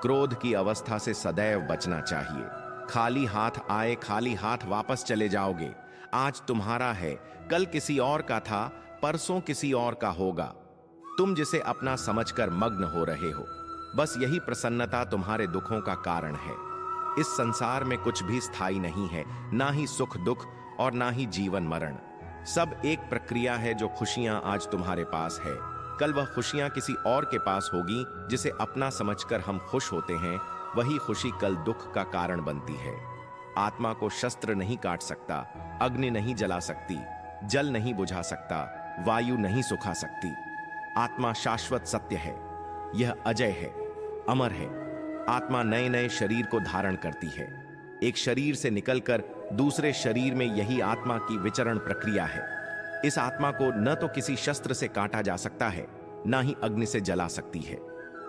क्रोध की अवस्था से सदैव बचना चाहिए। खाली हाथ आए, खाली हाथ वापस चले जाओगे। आज तुम्हारा है, कल किसी और का था, परसों किसी और का होगा। तुम जिसे अपना समझकर मग्न हो रहे हो, बस यही प्रसन्नता तुम्हारे दुखों का कारण है। इस संसार में कुछ भी स्थायी नहीं है, ना ही सुख दुख और ना ही जीवन मरण। सब एक प्रक्रिया है। जो खुशियां आज तुम्हारे पास है, कल वह खुशियां किसी और के पास होगी। जिसे अपना समझकर हम खुश होते हैं, वही खुशी कल दुख का कारण बनती है। आत्मा को शस्त्र नहीं काट सकता, अग्नि नहीं जला सकती, जल नहीं बुझा सकता, वायु नहीं सुखा सकती। आत्मा शाश्वत सत्य है, यह अजय है, अमर है। आत्मा नए नए शरीर को धारण करती है। एक शरीर से निकलकर दूसरे शरीर में यही आत्मा की विचरण प्रक्रिया है। इस आत्मा को न तो किसी शस्त्र से काटा जा सकता है, ना ही अग्नि से जला सकती है।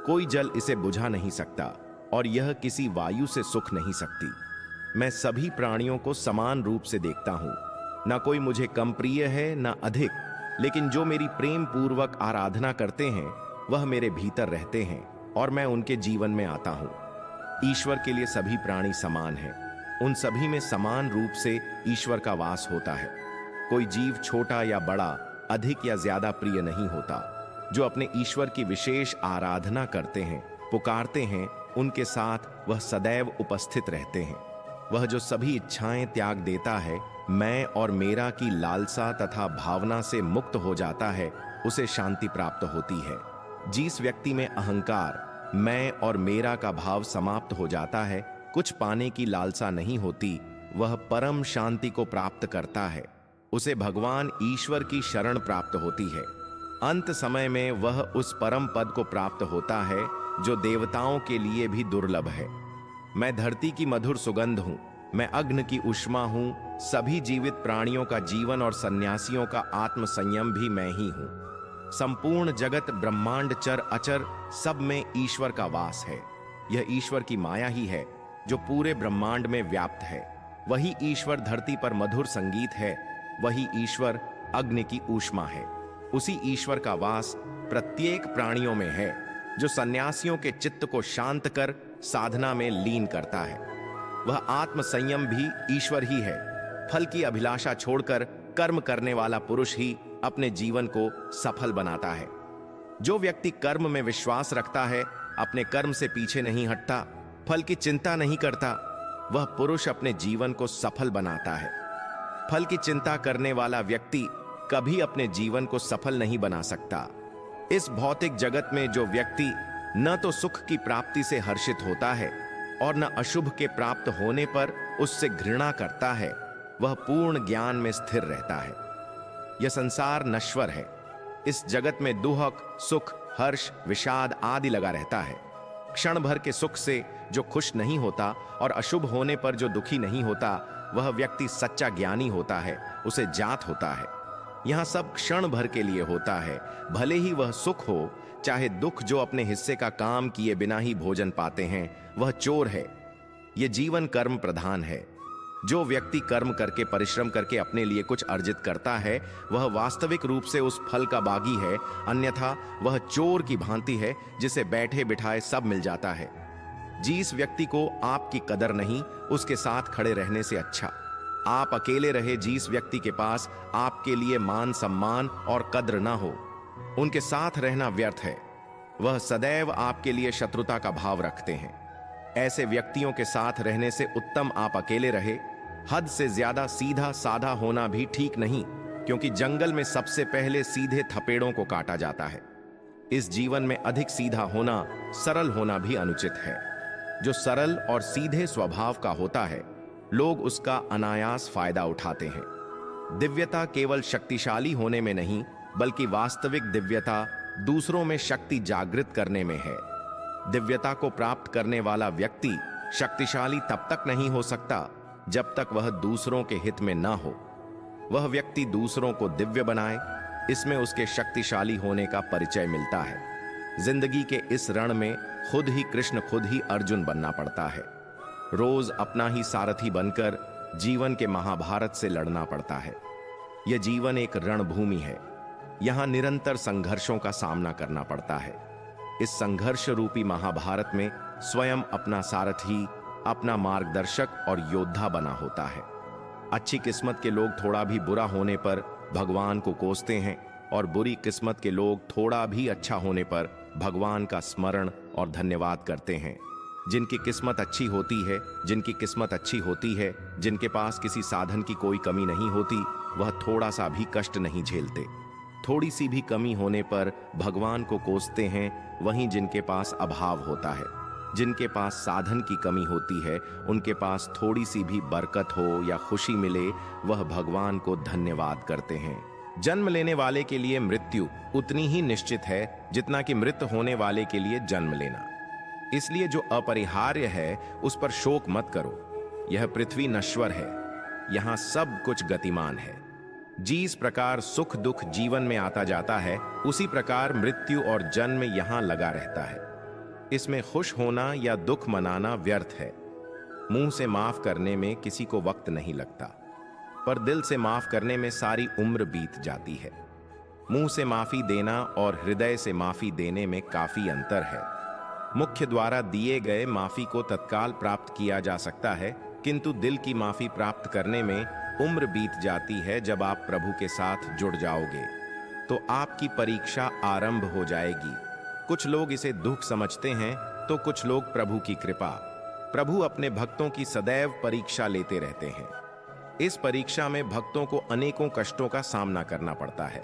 कोई जल इसे बुझा नहीं सकता और यह किसी वायु से सुख नहीं सकती। मैं सभी प्राणियों को समान रूप से देखता हूं। ना कोई मुझे कम प्रिय है ना अधिक, लेकिन जो मेरी प्रेम पूर्वक आराधना करते हैं वह मेरे भीतर रहते हैं और मैं उनके जीवन में आता हूं। ईश्वर के लिए सभी प्राणी समान हैं। उन सभी में समान रूप से ईश्वर का वास होता है। कोई जीव छोटा या बड़ा, अधिक या ज्यादा प्रिय नहीं होता। जो अपने ईश्वर की विशेष आराधना करते हैं, पुकारते हैं, उनके साथ वह सदैव उपस्थित रहते हैं। वह जो सभी इच्छाएं त्याग देता है, मैं और मेरा की लालसा तथा भावना से मुक्त हो जाता है, उसे शांति प्राप्त होती है। जिस व्यक्ति में अहंकार, मैं और मेरा का भाव समाप्त हो जाता है, कुछ पाने की लालसा नहीं होती, वह परम शांति को प्राप्त करता है। उसे भगवान ईश्वर की शरण प्राप्त होती है। अंत समय में वह उस परम पद को प्राप्त होता है जो देवताओं के लिए भी दुर्लभ है। मैं धरती की मधुर सुगंध हूं, मैं अग्नि की उष्मा हूं, सभी जीवित प्राणियों का जीवन और सन्यासियों का आत्म संयम भी मैं ही हूं। संपूर्ण जगत, ब्रह्मांड, चर अचर, सब में ईश्वर का वास है। यह ईश्वर की माया ही है जो पूरे ब्रह्मांड में व्याप्त है। वही ईश्वर धरती पर मधुर संगीत है, वही ईश्वर अग्नि की ऊष्मा है। उसी ईश्वर का वास प्रत्येक प्राणियों में है जो सन्यासियों के चित्त को शांत कर साधना में लीन करता है। वह आत्म संयम भी ईश्वर ही है। फल की अभिलाषा छोड़कर कर्म करने वाला पुरुष ही अपने जीवन को सफल बनाता है। जो व्यक्ति कर्म में विश्वास रखता है, अपने कर्म से पीछे नहीं हटता, फल की चिंता नहीं करता, वह पुरुष अपने जीवन को सफल बनाता है। फल की चिंता करने वाला व्यक्ति कभी अपने जीवन को सफल नहीं बना सकता। इस भौतिक जगत में जो व्यक्ति न तो सुख की प्राप्ति से हर्षित होता है और न अशुभ के प्राप्त होने पर उससे घृणा करता है, वह पूर्ण ज्ञान में स्थिर रहता है। यह संसार नश्वर है। इस जगत में दुहक, सुख, हर्ष, विषाद आदि लगा रहता है। क्षण भर के सुख से जो खुश नहीं होता और अशुभ होने पर जो दुखी नहीं होता, वह व्यक्ति सच्चा ज्ञानी होता है, उसे जात होता है। यहां सब क्षण भर के लिए होता है, भले ही वह सुख हो चाहे दुख। जो अपने हिस्से का काम किए बिना ही भोजन पाते हैं, वह चोर है। यह जीवन कर्म प्रधान है। जो व्यक्ति कर्म करके, परिश्रम करके अपने लिए कुछ अर्जित करता है, वह वास्तविक रूप से उस फल का बागी है। अन्यथा वह चोर की भांति है, जिसे बैठे बिठाए सब मिल जाता है। जिस व्यक्ति को आपकी कदर नहीं, उसके साथ खड़े रहने से अच्छा आप अकेले रहे। जिस व्यक्ति के पास आपके लिए मान, सम्मान और कद्र ना हो, उनके साथ रहना व्यर्थ है। वह सदैव आपके लिए शत्रुता का भाव रखते हैं। ऐसे व्यक्तियों के साथ रहने से उत्तम आप अकेले रहे। हद से ज्यादा सीधा साधा होना भी ठीक नहीं, क्योंकि जंगल में सबसे पहले सीधे थपेड़ों को काटा जाता है। इस जीवन में अधिक सीधा होना, सरल होना भी अनुचित है। जो सरल और सीधे स्वभाव का होता है, लोग उसका अनायास फायदा उठाते हैं। दिव्यता केवल शक्तिशाली होने में नहीं, बल्कि वास्तविक दिव्यता दूसरों में शक्ति जागृत करने में है। दिव्यता को प्राप्त करने वाला व्यक्ति शक्तिशाली तब तक नहीं हो सकता जब तक वह दूसरों के हित में न हो। वह व्यक्ति दूसरों को दिव्य बनाए, इसमें उसके शक्तिशाली होने का परिचय मिलता है। जिंदगी के इस रण में खुद ही कृष्ण, खुद ही अर्जुन बनना पड़ता है। रोज अपना ही सारथी बनकर जीवन के महाभारत से लड़ना पड़ता है। यह जीवन एक रणभूमि है। यहां निरंतर संघर्षों का सामना करना पड़ता है। इस संघर्ष रूपी महाभारत में स्वयं अपना सारथी, अपना मार्गदर्शक और योद्धा बना होता है। अच्छी किस्मत के लोग थोड़ा भी बुरा होने पर भगवान को कोसते हैं, और बुरी किस्मत के लोग थोड़ा भी अच्छा होने पर भगवान का स्मरण और धन्यवाद करते हैं। जिनकी किस्मत अच्छी होती है, जिनकी किस्मत अच्छी होती है, जिनके पास किसी साधन की कोई कमी नहीं होती, वह थोड़ा सा भी कष्ट नहीं झेलते। थोड़ी सी भी कमी होने पर भगवान को कोसते हैं। वहीं जिनके पास अभाव होता है, जिनके पास साधन की कमी होती है, उनके पास थोड़ी सी भी बरकत हो या खुशी मिले, वह भगवान को धन्यवाद करते हैं। जन्म लेने वाले के लिए मृत्यु उतनी ही निश्चित है जितना कि मृत होने वाले के लिए जन्म लेना। इसलिए जो अपरिहार्य है उस पर शोक मत करो। यह पृथ्वी नश्वर है, यहां सब कुछ गतिमान है। जिस प्रकार सुख दुख जीवन में आता जाता है, उसी प्रकार मृत्यु और जन्म यहां लगा रहता है। इसमें खुश होना या दुख मनाना व्यर्थ है। मुंह से माफ करने में किसी को वक्त नहीं लगता, पर दिल से माफ करने में सारी उम्र बीत जाती है। मुंह से माफी देना और हृदय से माफी देने में काफी अंतर है। मुख्य द्वारा दिए गए माफी को तत्काल प्राप्त किया जा सकता है, किंतु दिल की माफी प्राप्त करने में उम्र बीत जाती है। जब आप प्रभु के साथ जुड़ जाओगे तो आपकी परीक्षा आरंभ हो जाएगी। कुछ लोग इसे दुख समझते हैं, तो कुछ लोग प्रभु की कृपा। प्रभु अपने भक्तों की सदैव परीक्षा लेते रहते हैं। इस परीक्षा में भक्तों को अनेकों कष्टों का सामना करना पड़ता है।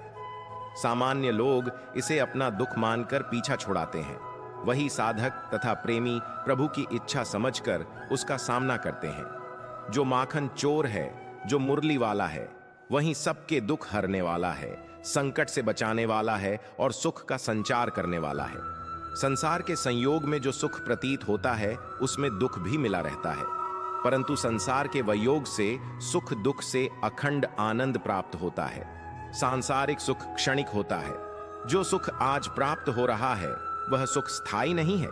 सामान्य लोग इसे अपना दुख मानकर पीछा छुड़ाते हैं। वही साधक तथा प्रेमी प्रभु की इच्छा समझकर उसका सामना करते हैं। जो माखन चोर है, जो मुरली वाला है, वहीं सबके दुख हरने वाला है, संकट से बचाने वाला है और सुख का संचार करने वाला है। संसार के संयोग में जो सुख प्रतीत होता है, उसमें दुख भी मिला रहता है, परंतु संसार के वियोग से सुख दुख से अखंड आनंद प्राप्त होता है। सांसारिक सुख क्षणिक होता है। जो सुख आज प्राप्त हो रहा है, वह सुख स्थायी नहीं है।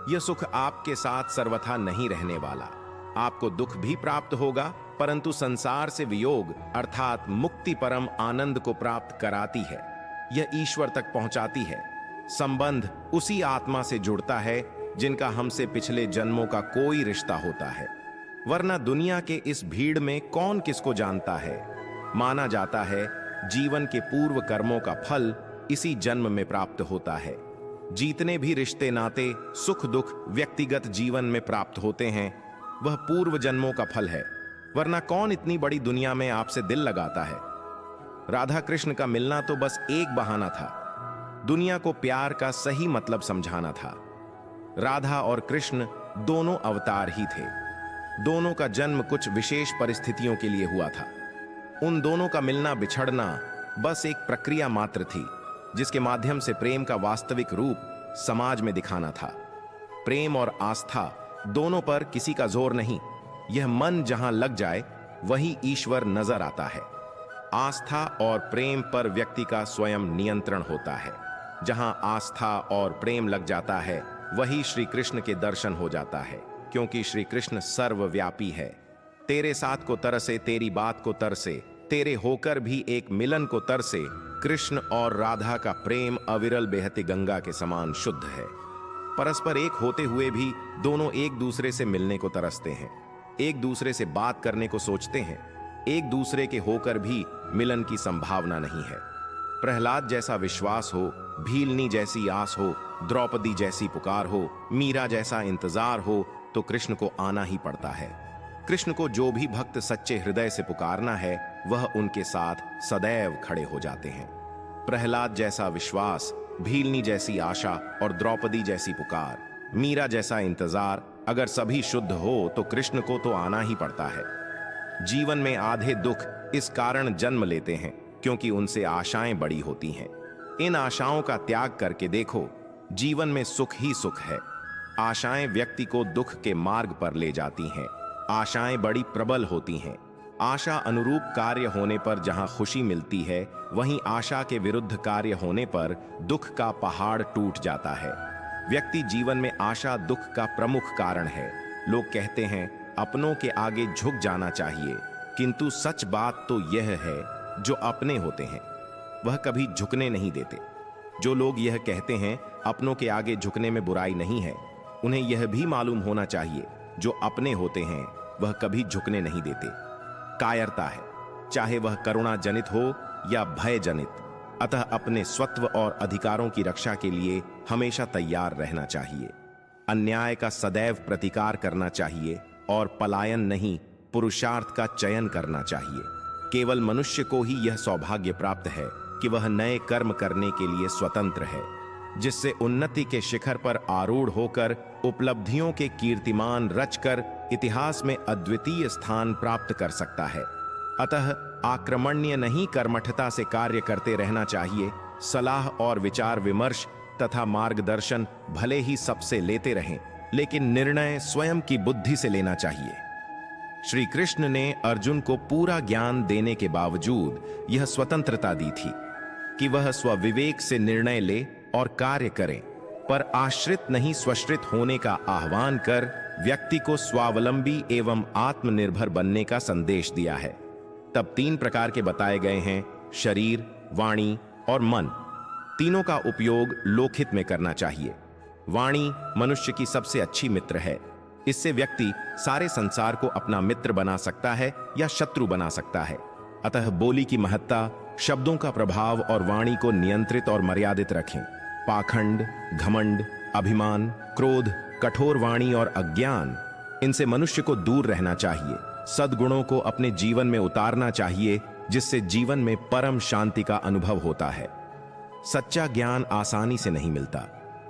यह सुख आपके साथ सर्वथा नहीं रहने वाला। आपको दुख भी प्राप्त होगा, परंतु संसार से वियोग अर्थात मुक्ति परम आनंद को प्राप्त कराती है। यह ईश्वर तक पहुंचाती है। संबंध उसी आत्मा से जुड़ता है जिनका हमसे पिछले जन्मों का कोई रिश्ता होता है। वरना दुनिया के इस भीड़ में कौन किसको जानता है। माना जाता है जीवन के पूर्व कर्मों का फल इसी जन्म में प्राप्त होता है। जितने भी रिश्ते नाते सुख दुख व्यक्तिगत जीवन में प्राप्त होते हैं, वह पूर्व जन्मों का फल है। वरना कौन इतनी बड़ी दुनिया में आपसे दिल लगाता है। राधा कृष्ण का मिलना तो बस एक बहाना था। दुनिया को प्यार का सही मतलब समझाना था। राधा और कृष्ण दोनों अवतार ही थे। दोनों का जन्म कुछ विशेष परिस्थितियों के लिए हुआ था। उन दोनों का मिलना बिछड़ना बस एक प्रक्रिया मात्र थी जिसके माध्यम से प्रेम का वास्तविक रूप समाज में दिखाना था। प्रेम और आस्था दोनों पर किसी का जोर नहीं। यह मन जहां लग जाए वही ईश्वर नजर आता है। आस्था और प्रेम पर व्यक्ति का स्वयं नियंत्रण होता है। जहां आस्था और प्रेम लग जाता है वही श्री कृष्ण के दर्शन हो जाता है, क्योंकि श्री कृष्ण सर्वव्यापी है। तेरे साथ को तरसे, तेरी बात को तरसे, तेरे होकर भी एक मिलन को तरसे। कृष्ण और राधा का प्रेम अविरल बहती गंगा के समान शुद्ध है। परस्पर एक होते हुए भी दोनों एक दूसरे से मिलने को तरसते हैं, एक दूसरे से बात करने को सोचते हैं। एक दूसरे के होकर भी मिलन की संभावना नहीं है। प्रहलाद जैसा विश्वास हो, भीलनी जैसी आस हो, द्रौपदी जैसी पुकार हो, मीरा जैसा इंतजार हो, तो कृष्ण को आना ही पड़ता है। कृष्ण को जो भी भक्त सच्चे हृदय से पुकारना है वह उनके साथ सदैव खड़े हो जाते हैं। प्रहलाद जैसा विश्वास, भीलनी जैसी आशा और द्रौपदी जैसी पुकार, मीरा जैसा इंतजार, अगर सभी शुद्ध हो तो कृष्ण को तो आना ही पड़ता है। जीवन में आधे दुख इस कारण जन्म लेते हैं क्योंकि उनसे आशाएं बड़ी होती हैं। इन आशाओं का त्याग करके देखो, जीवन में सुख ही सुख है। आशाएं व्यक्ति को दुख के मार्ग पर ले जाती हैं। आशाएं बड़ी प्रबल होती हैं। आशा अनुरूप कार्य होने पर जहां खुशी मिलती है, वहीं आशा के विरुद्ध कार्य होने पर दुख का पहाड़ टूट जाता है। व्यक्ति जीवन में आशा दुख का प्रमुख कारण है। लोग कहते हैं अपनों के आगे झुक जाना चाहिए, किंतु सच बात तो यह है जो अपने होते हैं वह कभी झुकने नहीं देते। जो लोग यह कहते हैं अपनों के आगे झुकने में बुराई नहीं है, उन्हें यह भी मालूम होना चाहिए जो अपने होते हैं वह कभी झुकने नहीं देते। कायरता है, चाहे वह करुणा जनित हो या भय जनित। अतः अपने स्वत्व और अधिकारों की रक्षा के लिए हमेशा तैयार रहना चाहिए। अन्याय का सदैव प्रतिकार करना चाहिए और पलायन नहीं, पुरुषार्थ का चयन करना चाहिए। केवल मनुष्य को ही यह सौभाग्य प्राप्त है कि वह नए कर्म करने के लिए स्वतंत्र है, जिससे उन्नति के शिखर पर आरूढ़ होकर उपलब्धियों के कीर्तिमान रचकर इतिहास में अद्वितीय स्थान प्राप्त कर सकता है। अतः आक्रमण्य नहीं, कर्मठता से कार्य करते रहना चाहिए। सलाह और विचार विमर्श तथा मार्गदर्शन भले ही सबसे लेते रहें, लेकिन निर्णय स्वयं की बुद्धि से लेना चाहिए। श्री कृष्ण ने अर्जुन को पूरा ज्ञान देने के बावजूद यह स्वतंत्रता दी थी कि वह स्वविवेक से निर्णय ले और कार्य करे, पर आश्रित नहीं स्वश्रित होने का आह्वान कर व्यक्ति को स्वावलंबी एवं आत्मनिर्भर बनने का संदेश दिया है। तब 3 प्रकार के बताए गए हैं: शरीर, वाणी और मन। तीनों का उपयोग लोकहित में करना चाहिए। वाणी मनुष्य की सबसे अच्छी मित्र है। इससे व्यक्ति सारे संसार को अपना मित्र बना सकता है या शत्रु बना सकता है। अतः बोली की महत्ता, शब्दों का प्रभाव और वाणी को नियंत्रित और मर्यादित रखें। पाखंड, घमंड, अभिमान, क्रोध, कठोर वाणी और अज्ञान, इनसे मनुष्य को दूर रहना चाहिए। सद्गुणों को अपने जीवन में उतारना चाहिए, जिससे जीवन में परम शांति का अनुभव होता है। सच्चा ज्ञान आसानी से नहीं मिलता,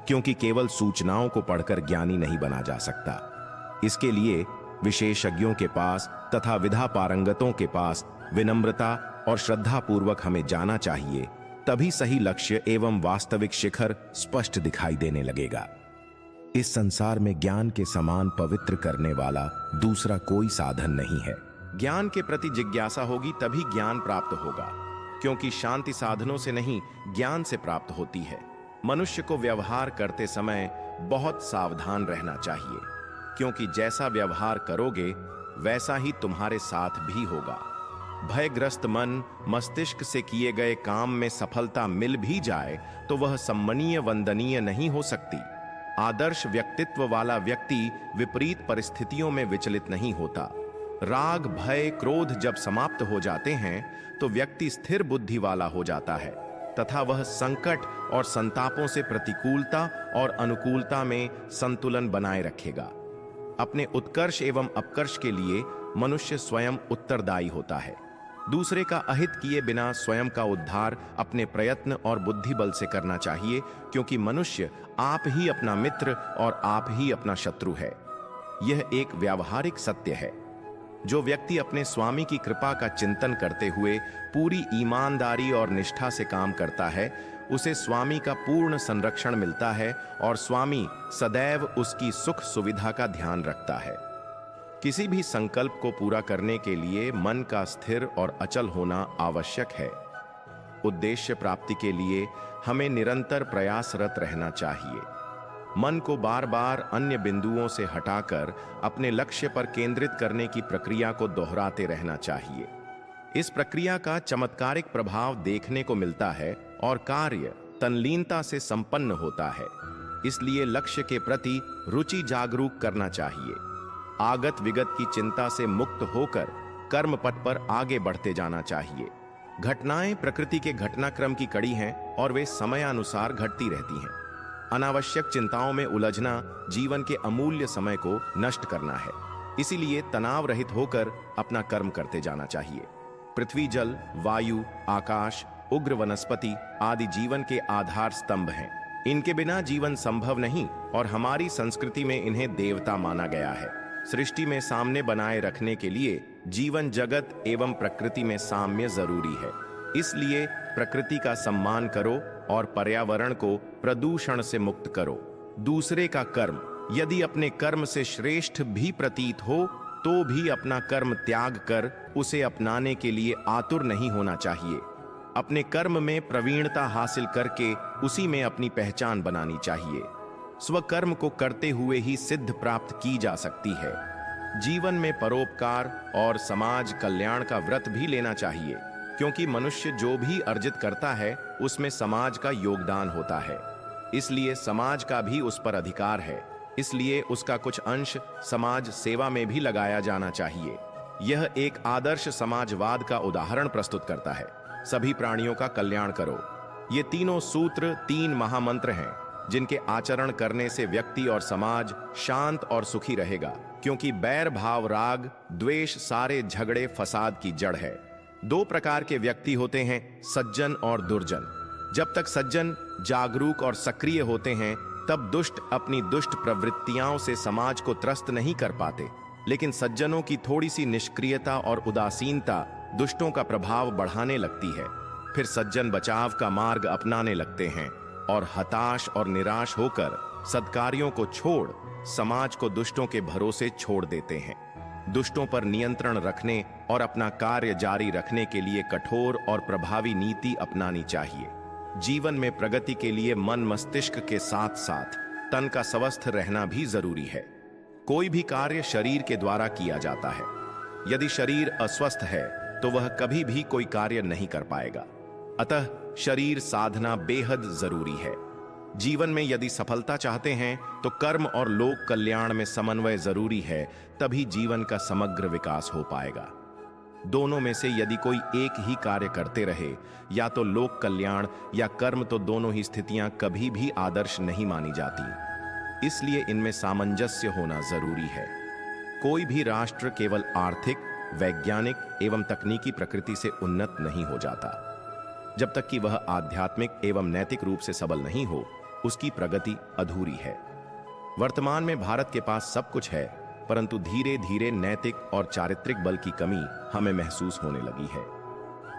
क्योंकि केवल सूचनाओं को पढ़कर ज्ञानी नहीं बना जा सकता। इसके लिए विशेषज्ञों के पास तथा विधा पारंगतों के पास विनम्रता और श्रद्धापूर्वक हमें जाना चाहिए, तभी सही लक्ष्य एवं वास्तविक शिखर स्पष्ट दिखाई देने लगेगा। इस संसार में ज्ञान के समान पवित्र करने वाला दूसरा कोई साधन नहीं है। ज्ञान के प्रति जिज्ञासा होगी तभी ज्ञान प्राप्त होगा, क्योंकि शांति साधनों से नहीं ज्ञान से प्राप्त होती है। मनुष्य को व्यवहार करते समय बहुत सावधान रहना चाहिए, क्योंकि जैसा व्यवहार करोगे वैसा ही तुम्हारे साथ भी होगा। भयग्रस्त मन मस्तिष्क से किए गए काम में सफलता मिल भी जाए तो वह सम्मानीय वंदनीय नहीं हो सकती। आदर्श व्यक्तित्व वाला व्यक्ति विपरीत परिस्थितियों में विचलित नहीं होता। राग, भय, क्रोध जब समाप्त हो जाते हैं तो व्यक्ति स्थिर बुद्धि वाला हो जाता है तथा वह संकट और संतापों से प्रतिकूलता और अनुकूलता में संतुलन बनाए रखेगा। अपने उत्कर्ष एवं अपकर्ष के लिए मनुष्य स्वयं उत्तरदायी होता है। दूसरे का अहित किए बिना स्वयं का उद्धार अपने प्रयत्न और बुद्धि बल से करना चाहिए, क्योंकि मनुष्य आप ही अपना मित्र और आप ही अपना शत्रु है। यह एक व्यावहारिक सत्य है। जो व्यक्ति अपने स्वामी की कृपा का चिंतन करते हुए पूरी ईमानदारी और निष्ठा से काम करता है, उसे स्वामी का पूर्ण संरक्षण मिलता है और स्वामी सदैव उसकी सुख सुविधा का ध्यान रखता है। किसी भी संकल्प को पूरा करने के लिए मन का स्थिर और अचल होना आवश्यक है। उद्देश्य प्राप्ति के लिए हमें निरंतर प्रयासरत रहना चाहिए। मन को बार बार अन्य बिंदुओं से हटाकर अपने लक्ष्य पर केंद्रित करने की प्रक्रिया को दोहराते रहना चाहिए। इस प्रक्रिया का चमत्कारिक प्रभाव देखने को मिलता है और कार्य तल्लीनता से संपन्न होता है। इसलिए लक्ष्य के प्रति रुचि जागरूक करना चाहिए। आगत विगत की चिंता से मुक्त होकर कर्म पथ पर आगे बढ़ते जाना चाहिए। घटनाएं प्रकृति के घटनाक्रम की कड़ी हैं और वे समयानुसार घटती रहती हैं। अनावश्यक चिंताओं में उलझना जीवन के अमूल्य समय को नष्ट करना है। इसीलिए तनाव रहित होकर अपना कर्म करते जाना चाहिए। पृथ्वी, जल, वायु, आकाश, उग्र वनस्पति आदि जीवन के आधार स्तंभ हैं। इनके बिना जीवन संभव नहीं और हमारी संस्कृति में इन्हें देवता माना गया है। सृष्टि में साम्य बनाए रखने के लिए जीवन जगत एवं प्रकृति में साम्य जरूरी है। इसलिए प्रकृति का सम्मान करो और पर्यावरण को प्रदूषण से मुक्त करो। दूसरे का कर्म यदि अपने कर्म से श्रेष्ठ भी प्रतीत हो तो भी अपना कर्म त्याग कर उसे अपनाने के लिए आतुर नहीं होना चाहिए। अपने कर्म में प्रवीणता हासिल करके उसी में अपनी पहचान बनानी चाहिए। स्वकर्म को करते हुए ही सिद्ध प्राप्त की जा सकती है। जीवन में परोपकार और समाज कल्याण का व्रत भी लेना चाहिए, क्योंकि मनुष्य जो भी अर्जित करता है उसमें समाज का योगदान होता है। इसलिए समाज का भी उस पर अधिकार है। इसलिए उसका कुछ अंश समाज सेवा में भी लगाया जाना चाहिए। यह एक आदर्श समाजवाद का उदाहरण प्रस्तुत करता है। सभी प्राणियों का कल्याण करो। ये तीनों सूत्र 3 महामंत्र हैं जिनके आचरण करने से व्यक्ति और समाज शांत और सुखी रहेगा, क्योंकि बैर भाव राग द्वेष सारे झगड़े फसाद की जड़ है। 2 प्रकार के व्यक्ति होते हैं, सज्जन और दुर्जन। जब तक सज्जन जागरूक और सक्रिय होते हैं तब दुष्ट अपनी दुष्ट प्रवृत्तियों से समाज को त्रस्त नहीं कर पाते, लेकिन सज्जनों की थोड़ी सी निष्क्रियता और उदासीनता दुष्टों का प्रभाव बढ़ाने लगती है। फिर सज्जन बचाव का मार्ग अपनाने लगते हैं और हताश और निराश होकर सत्कार्यों को छोड़ समाज को दुष्टों के भरोसे छोड़ देते हैं। दुष्टों पर नियंत्रण रखने और अपना कार्य जारी रखने के लिए कठोर और प्रभावी नीति अपनानी चाहिए। जीवन में प्रगति के लिए मन मस्तिष्क के साथ साथ तन का स्वस्थ रहना भी जरूरी है। कोई भी कार्य शरीर के द्वारा किया जाता है। यदि शरीर अस्वस्थ है तो वह कभी भी कोई कार्य नहीं कर पाएगा। अतः शरीर साधना बेहद जरूरी है। जीवन में यदि सफलता चाहते हैं तो कर्म और लोक कल्याण में समन्वय जरूरी है, तभी जीवन का समग्र विकास हो पाएगा। दोनों में से यदि कोई एक ही कार्य करते रहे, या तो लोक कल्याण या कर्म, तो दोनों ही स्थितियां कभी भी आदर्श नहीं मानी जाती। इसलिए इनमें सामंजस्य होना जरूरी है। कोई भी राष्ट्र केवल आर्थिक, वैज्ञानिक एवं तकनीकी प्रकृति से उन्नत नहीं हो जाता। जब तक कि वह आध्यात्मिक एवं नैतिक रूप से सबल नहीं हो, उसकी प्रगति अधूरी है। वर्तमान में भारत के पास सब कुछ है, परंतु धीरे धीरे नैतिक और चारित्रिक बल की कमी हमें महसूस होने लगी है।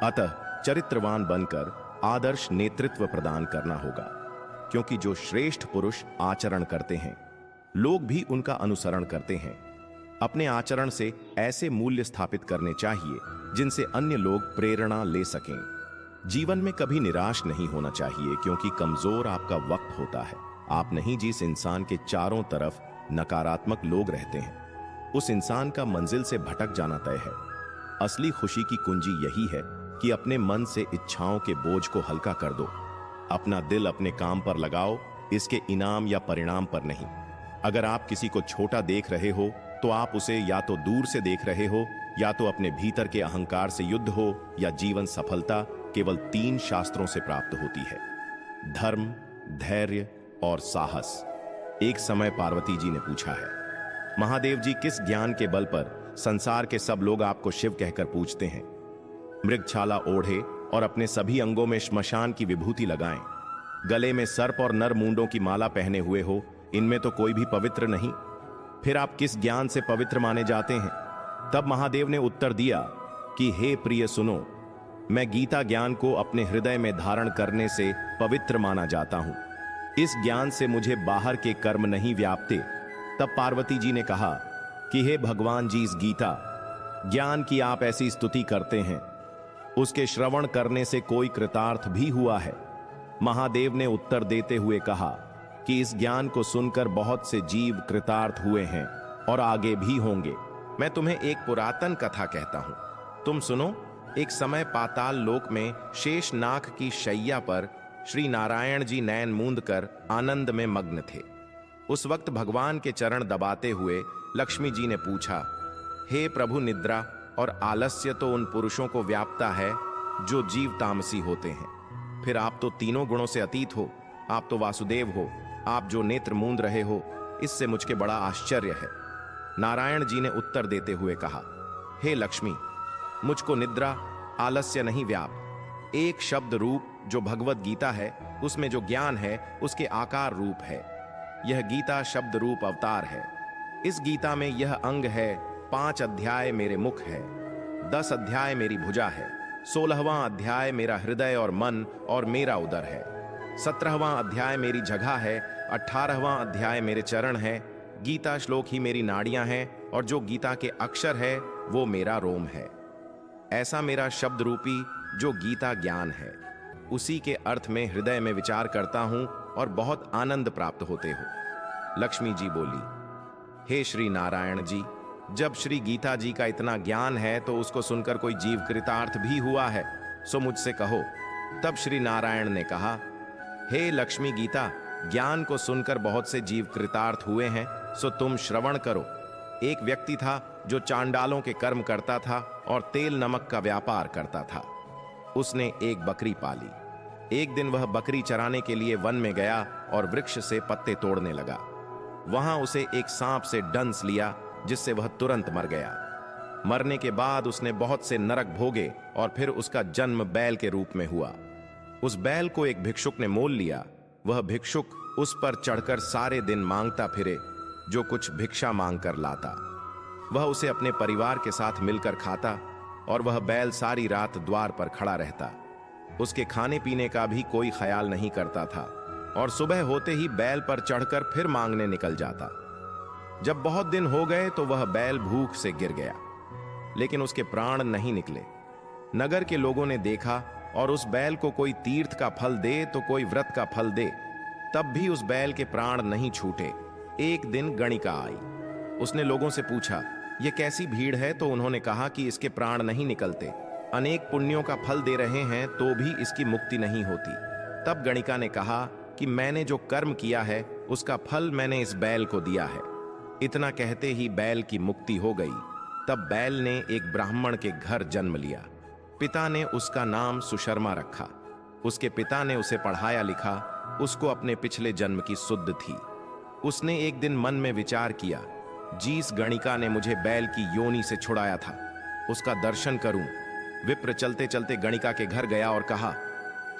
अतः चरित्रवान बनकर आदर्श नेतृत्व प्रदान करना होगा, क्योंकि जो श्रेष्ठ पुरुष आचरण करते हैं, लोग भी उनका अनुसरण करते हैं। अपने आचरण से ऐसे मूल्य स्थापित करने चाहिए जिनसे अन्य लोग प्रेरणा ले सकें। जीवन में कभी निराश नहीं होना चाहिए, क्योंकि कमजोर आपका वक्त होता है। आप नहीं, जिस इंसान के चारों तरफ नकारात्मक लोग रहते हैं, उस इंसान का मंजिल से भटक जाना तय है। असली खुशी की कुंजी यही है कि अपने मन से इच्छाओं के बोझ को हल्का कर दो। अपना दिल अपने काम पर लगाओ, इसके इनाम या परिणाम पर नहीं। अगर आप किसी को छोटा देख रहे हो तो आप उसे या तो दूर से देख रहे हो, या तो अपने भीतर के अहंकार से युद्ध हो, या जीवन सफलता केवल 3 शास्त्रों से प्राप्त होती है: धर्म, धैर्य और साहस। एक समय पार्वती जी ने पूछा है, महादेव जी, किस ज्ञान के बल पर संसार के सब लोग आपको शिव कहकर पूछते हैं? मृगछाला ओढ़े और अपने सभी अंगों में श्मशान की विभूति लगाएं, गले में सर्प और नर मूंडों की माला पहने हुए हो, इनमें तो कोई भी पवित्र नहीं। फिर आप किस ज्ञान से पवित्र माने जाते हैं? तब महादेव ने उत्तर दिया कि हे प्रिय सुनो, मैं गीता ज्ञान को अपने हृदय में धारण करने से पवित्र माना जाता हूं। इस ज्ञान से मुझे बाहर के कर्म नहीं व्यापते। तब पार्वती जी ने कहा कि हे भगवान जी, इस गीता ज्ञान की आप ऐसी स्तुति करते हैं, उसके श्रवण करने से कोई कृतार्थ भी हुआ है? महादेव ने उत्तर देते हुए कहा कि इस ज्ञान को सुनकर बहुत से जीव कृतार्थ हुए हैं और आगे भी होंगे। मैं तुम्हें एक पुरातन कथा कहता हूं, तुम सुनो। एक समय पाताल लोक में शेषनाग की शैया पर श्री नारायण जी नैन मूंद कर आनंद में मग्न थे। उस वक्त भगवान के चरण दबाते हुए लक्ष्मी जी ने पूछा, हे प्रभु, निद्रा और आलस्य तो उन पुरुषों को व्यापता है जो जीव तामसी होते हैं। फिर आप तो तीनों गुणों से अतीत हो, आप तो वासुदेव हो, आप जो नेत्र मूंद रहे हो, इससे मुझके बड़ा आश्चर्य है। नारायण जी ने उत्तर देते हुए कहा, हे लक्ष्मी, मुझको निद्रा आलस्य नहीं व्याप। एक शब्द रूप जो भगवत गीता है, उसमें जो ज्ञान है उसके आकार रूप है। यह गीता शब्द रूप अवतार है। इस गीता में यह अंग है, 5 अध्याय मेरे मुख है, 10 अध्याय मेरी भुजा है, 16वां अध्याय मेरा हृदय और मन और मेरा उदर है, 17वां अध्याय मेरी जगह है, 18वां अध्याय मेरे चरण है, गीता श्लोक ही मेरी नाड़ियां हैं और जो गीता के अक्षर है वो मेरा रोम है। ऐसा मेरा शब्द रूपी जो गीता ज्ञान है, उसी के अर्थ में हृदय में विचार करता हूं और बहुत आनंद प्राप्त होते हो। लक्ष्मी जी बोली, हे श्री नारायण जी, जब श्री गीता जी का इतना ज्ञान है तो उसको सुनकर कोई जीव कृतार्थ भी हुआ है, सो मुझसे कहो। तब श्री नारायण ने कहा, हे लक्ष्मी, गीता ज्ञान को सुनकर बहुत से जीव कृतार्थ हुए हैं, सो तुम श्रवण करो। एक व्यक्ति था जो चांडालों के कर्म करता था और तेल नमक का व्यापार करता था। उसने एक बकरी पाली। एक दिन वह बकरी चराने के लिए वन में गया और वृक्ष से पत्ते तोड़ने लगा। वहां उसे एक सांप से डंस लिया, जिससे वह तुरंत मर गया। मरने के बाद उसने बहुत से नरक भोगे और फिर उसका जन्म बैल के रूप में हुआ। उस बैल को एक भिक्षुक ने मोल लिया। वह भिक्षुक उस पर चढ़कर सारे दिन मांगता फिरे, जो कुछ भिक्षा मांग कर लाता वह उसे अपने परिवार के साथ मिलकर खाता और वह बैल सारी रात द्वार पर खड़ा रहता। उसके खाने पीने का भी कोई ख्याल नहीं करता था और सुबह होते ही बैल पर चढ़कर फिर मांगने निकल जाता। जब बहुत दिन हो गए तो वह बैल भूख से गिर गया, लेकिन उसके प्राण नहीं निकले। नगर के लोगों ने देखा और उस बैल को कोई तीर्थ का फल दे तो कोई व्रत का फल दे, तब भी उस बैल के प्राण नहीं छूटे। एक दिन गणिका आई। उसने लोगों से पूछा, यह कैसी भीड़ है? तो उन्होंने कहा कि इसके प्राण नहीं निकलते, अनेक पुण्यों का फल दे रहे हैं तो भी इसकी मुक्ति नहीं होती। तब गणिका ने कहा कि मैंने जो कर्म किया है उसका फल मैंने इस बैल को दिया है। इतना कहते ही बैल की मुक्ति हो गई। तब बैल ने एक ब्राह्मण के घर जन्म लिया। पिता ने उसका नाम सुशर्मा रखा। उसके पिता ने उसे पढ़ाया लिखा। उसको अपने पिछले जन्म की सुध थी। उसने एक दिन मन में विचार किया, जिस गणिका ने मुझे बैल की योनि से छुड़ाया था उसका दर्शन करूं। विप्र चलते चलते गणिका के घर गया और कहा,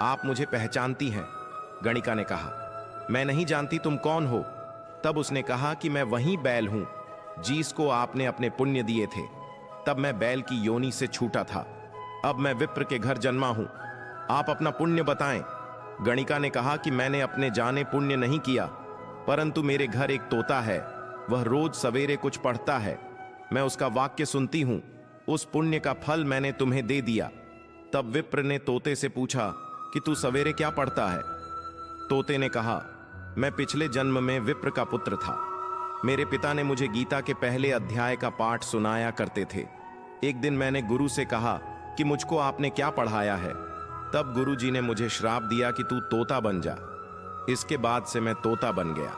आप मुझे पहचानती हैं? गणिका ने कहा, मैं नहीं जानती, तुम कौन हो? तब उसने कहा कि मैं वही बैल हूं जिसको आपने अपने पुण्य दिए थे। तब मैं बैल की योनि से छूटा था, अब मैं विप्र के घर जन्मा हूं, आप अपना पुण्य बताएं। गणिका ने कहा कि मैंने अपने जाने पुण्य नहीं किया, परंतु मेरे घर एक तोता है, वह रोज सवेरे कुछ पढ़ता है, मैं उसका वाक्य सुनती हूं, उस पुण्य का फल मैंने तुम्हें दे दिया। तब विप्र ने तोते से पूछा कि तू सवेरे क्या पढ़ता है? तोते ने कहा, मैं पिछले जन्म में विप्र का पुत्र था। मेरे पिता ने मुझे गीता के पहले अध्याय का पाठ सुनाया करते थे। एक दिन मैंने गुरु से कहा कि मुझको आपने क्या पढ़ाया है? तब गुरु जी ने मुझे श्राप दिया कि तू तोता बन जा। इसके बाद से मैं तोता बन गया।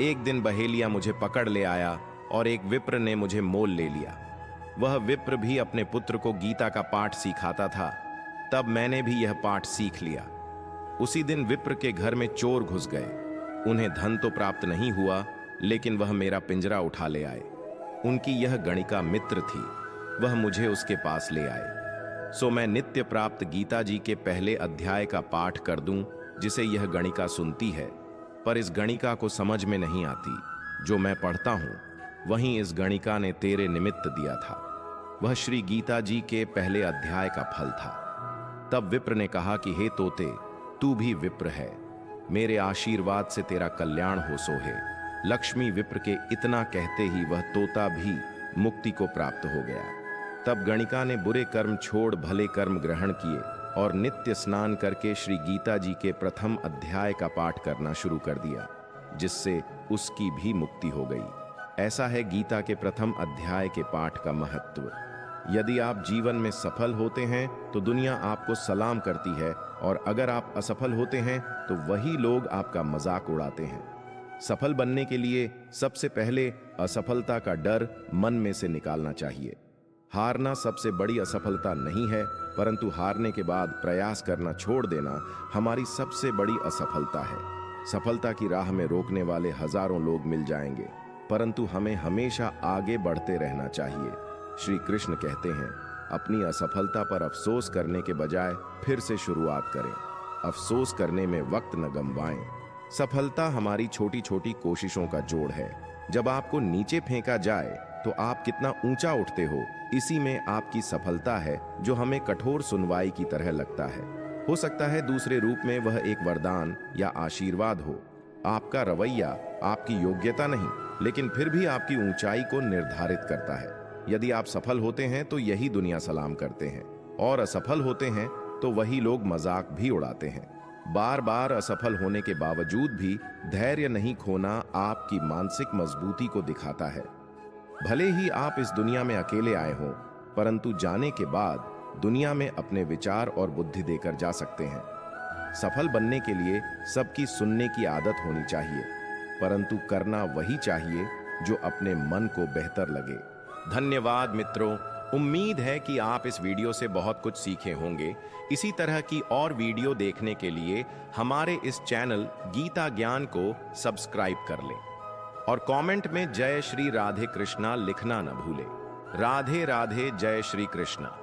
एक दिन बहेलिया मुझे पकड़ ले आया और एक विप्र ने मुझे मोल ले लिया। वह विप्र भी अपने पुत्र को गीता का पाठ सिखाता था। तब मैंने भी यह पाठ सीख लिया। उसी दिन विप्र के घर में चोर घुस गए। उन्हें धन तो प्राप्त नहीं हुआ, लेकिन वह मेरा पिंजरा उठा ले आए। उनकी यह गणिका मित्र थी, वह मुझे उसके पास ले आए। सो मैं नित्य प्राप्त गीता जी के पहले अध्याय का पाठ कर दूं, जिसे यह गणिका सुनती है, पर इस गणिका को समझ में नहीं आती जो मैं पढ़ता हूं। वहीं इस गणिका ने तेरे निमित्त दिया था। वह श्री गीता जी के पहले अध्याय का फल था। तब विप्र ने कहा कि हे तोते, तू भी विप्र है, मेरे आशीर्वाद से तेरा कल्याण हो सोहे। लक्ष्मी विप्र के इतना कहते ही वह तोता भी मुक्ति को प्राप्त हो गया। तब गणिका ने बुरे कर्म छोड़ भले कर्म ग्रहण किए और नित्य स्नान करके श्री गीता जी के प्रथम अध्याय का पाठ करना शुरू कर दिया, जिससे उसकी भी मुक्ति हो गई। ऐसा है गीता के प्रथम अध्याय के पाठ का महत्व। यदि आप जीवन में सफल होते हैं तो दुनिया आपको सलाम करती है, और अगर आप असफल होते हैं तो वही लोग आपका मजाक उड़ाते हैं। सफल बनने के लिए सबसे पहले असफलता का डर मन में से निकालना चाहिए। हारना सबसे बड़ी असफलता नहीं है, परंतु हारने के बाद प्रयास करना छोड़ देना हमारी सबसे बड़ी असफलता है। सफलता की राह में रोकने वाले हजारों लोग मिल जाएंगे, परंतु हमें हमेशा आगे बढ़ते रहना चाहिए। श्री कृष्ण कहते हैं, अपनी असफलता पर अफसोस करने के बजाय फिर से शुरुआत करें। अफसोस करने में वक्त न गंवाएं। सफलता हमारी छोटी छोटी कोशिशों का जोड़ है। जब आपको नीचे फेंका जाए तो आप कितना ऊंचा उठते हो, इसी में आपकी सफलता है, जो हमें कठोर सुनवाई की तरह लगता है। हो सकता है दूसरे रूप में वह एक वरदान या आशीर्वाद हो। आपका रवैया आपकी योग्यता नहीं, लेकिन फिर भी आपकी ऊंचाई को निर्धारित करता है। यदि आप सफल होते हैं तो यही दुनिया सलाम करते हैं, और असफल होते हैं तो वही लोग मजाक भी उड़ाते हैं। बार बार असफल होने के बावजूद भी धैर्य नहीं खोना आपकी मानसिक मजबूती को दिखाता है। भले ही आप इस दुनिया में अकेले आए हों, परंतु जाने के बाद दुनिया में अपने विचार और बुद्धि देकर जा सकते हैं। सफल बनने के लिए सबकी सुनने की आदत होनी चाहिए, परंतु करना वही चाहिए जो अपने मन को बेहतर लगे। धन्यवाद मित्रों, उम्मीद है कि आप इस वीडियो से बहुत कुछ सीखे होंगे। इसी तरह की और वीडियो देखने के लिए हमारे इस चैनल गीता ज्ञान को सब्सक्राइब कर लें और कमेंट में जय श्री राधे कृष्णा लिखना न भूलें। राधे राधे, जय श्री कृष्णा।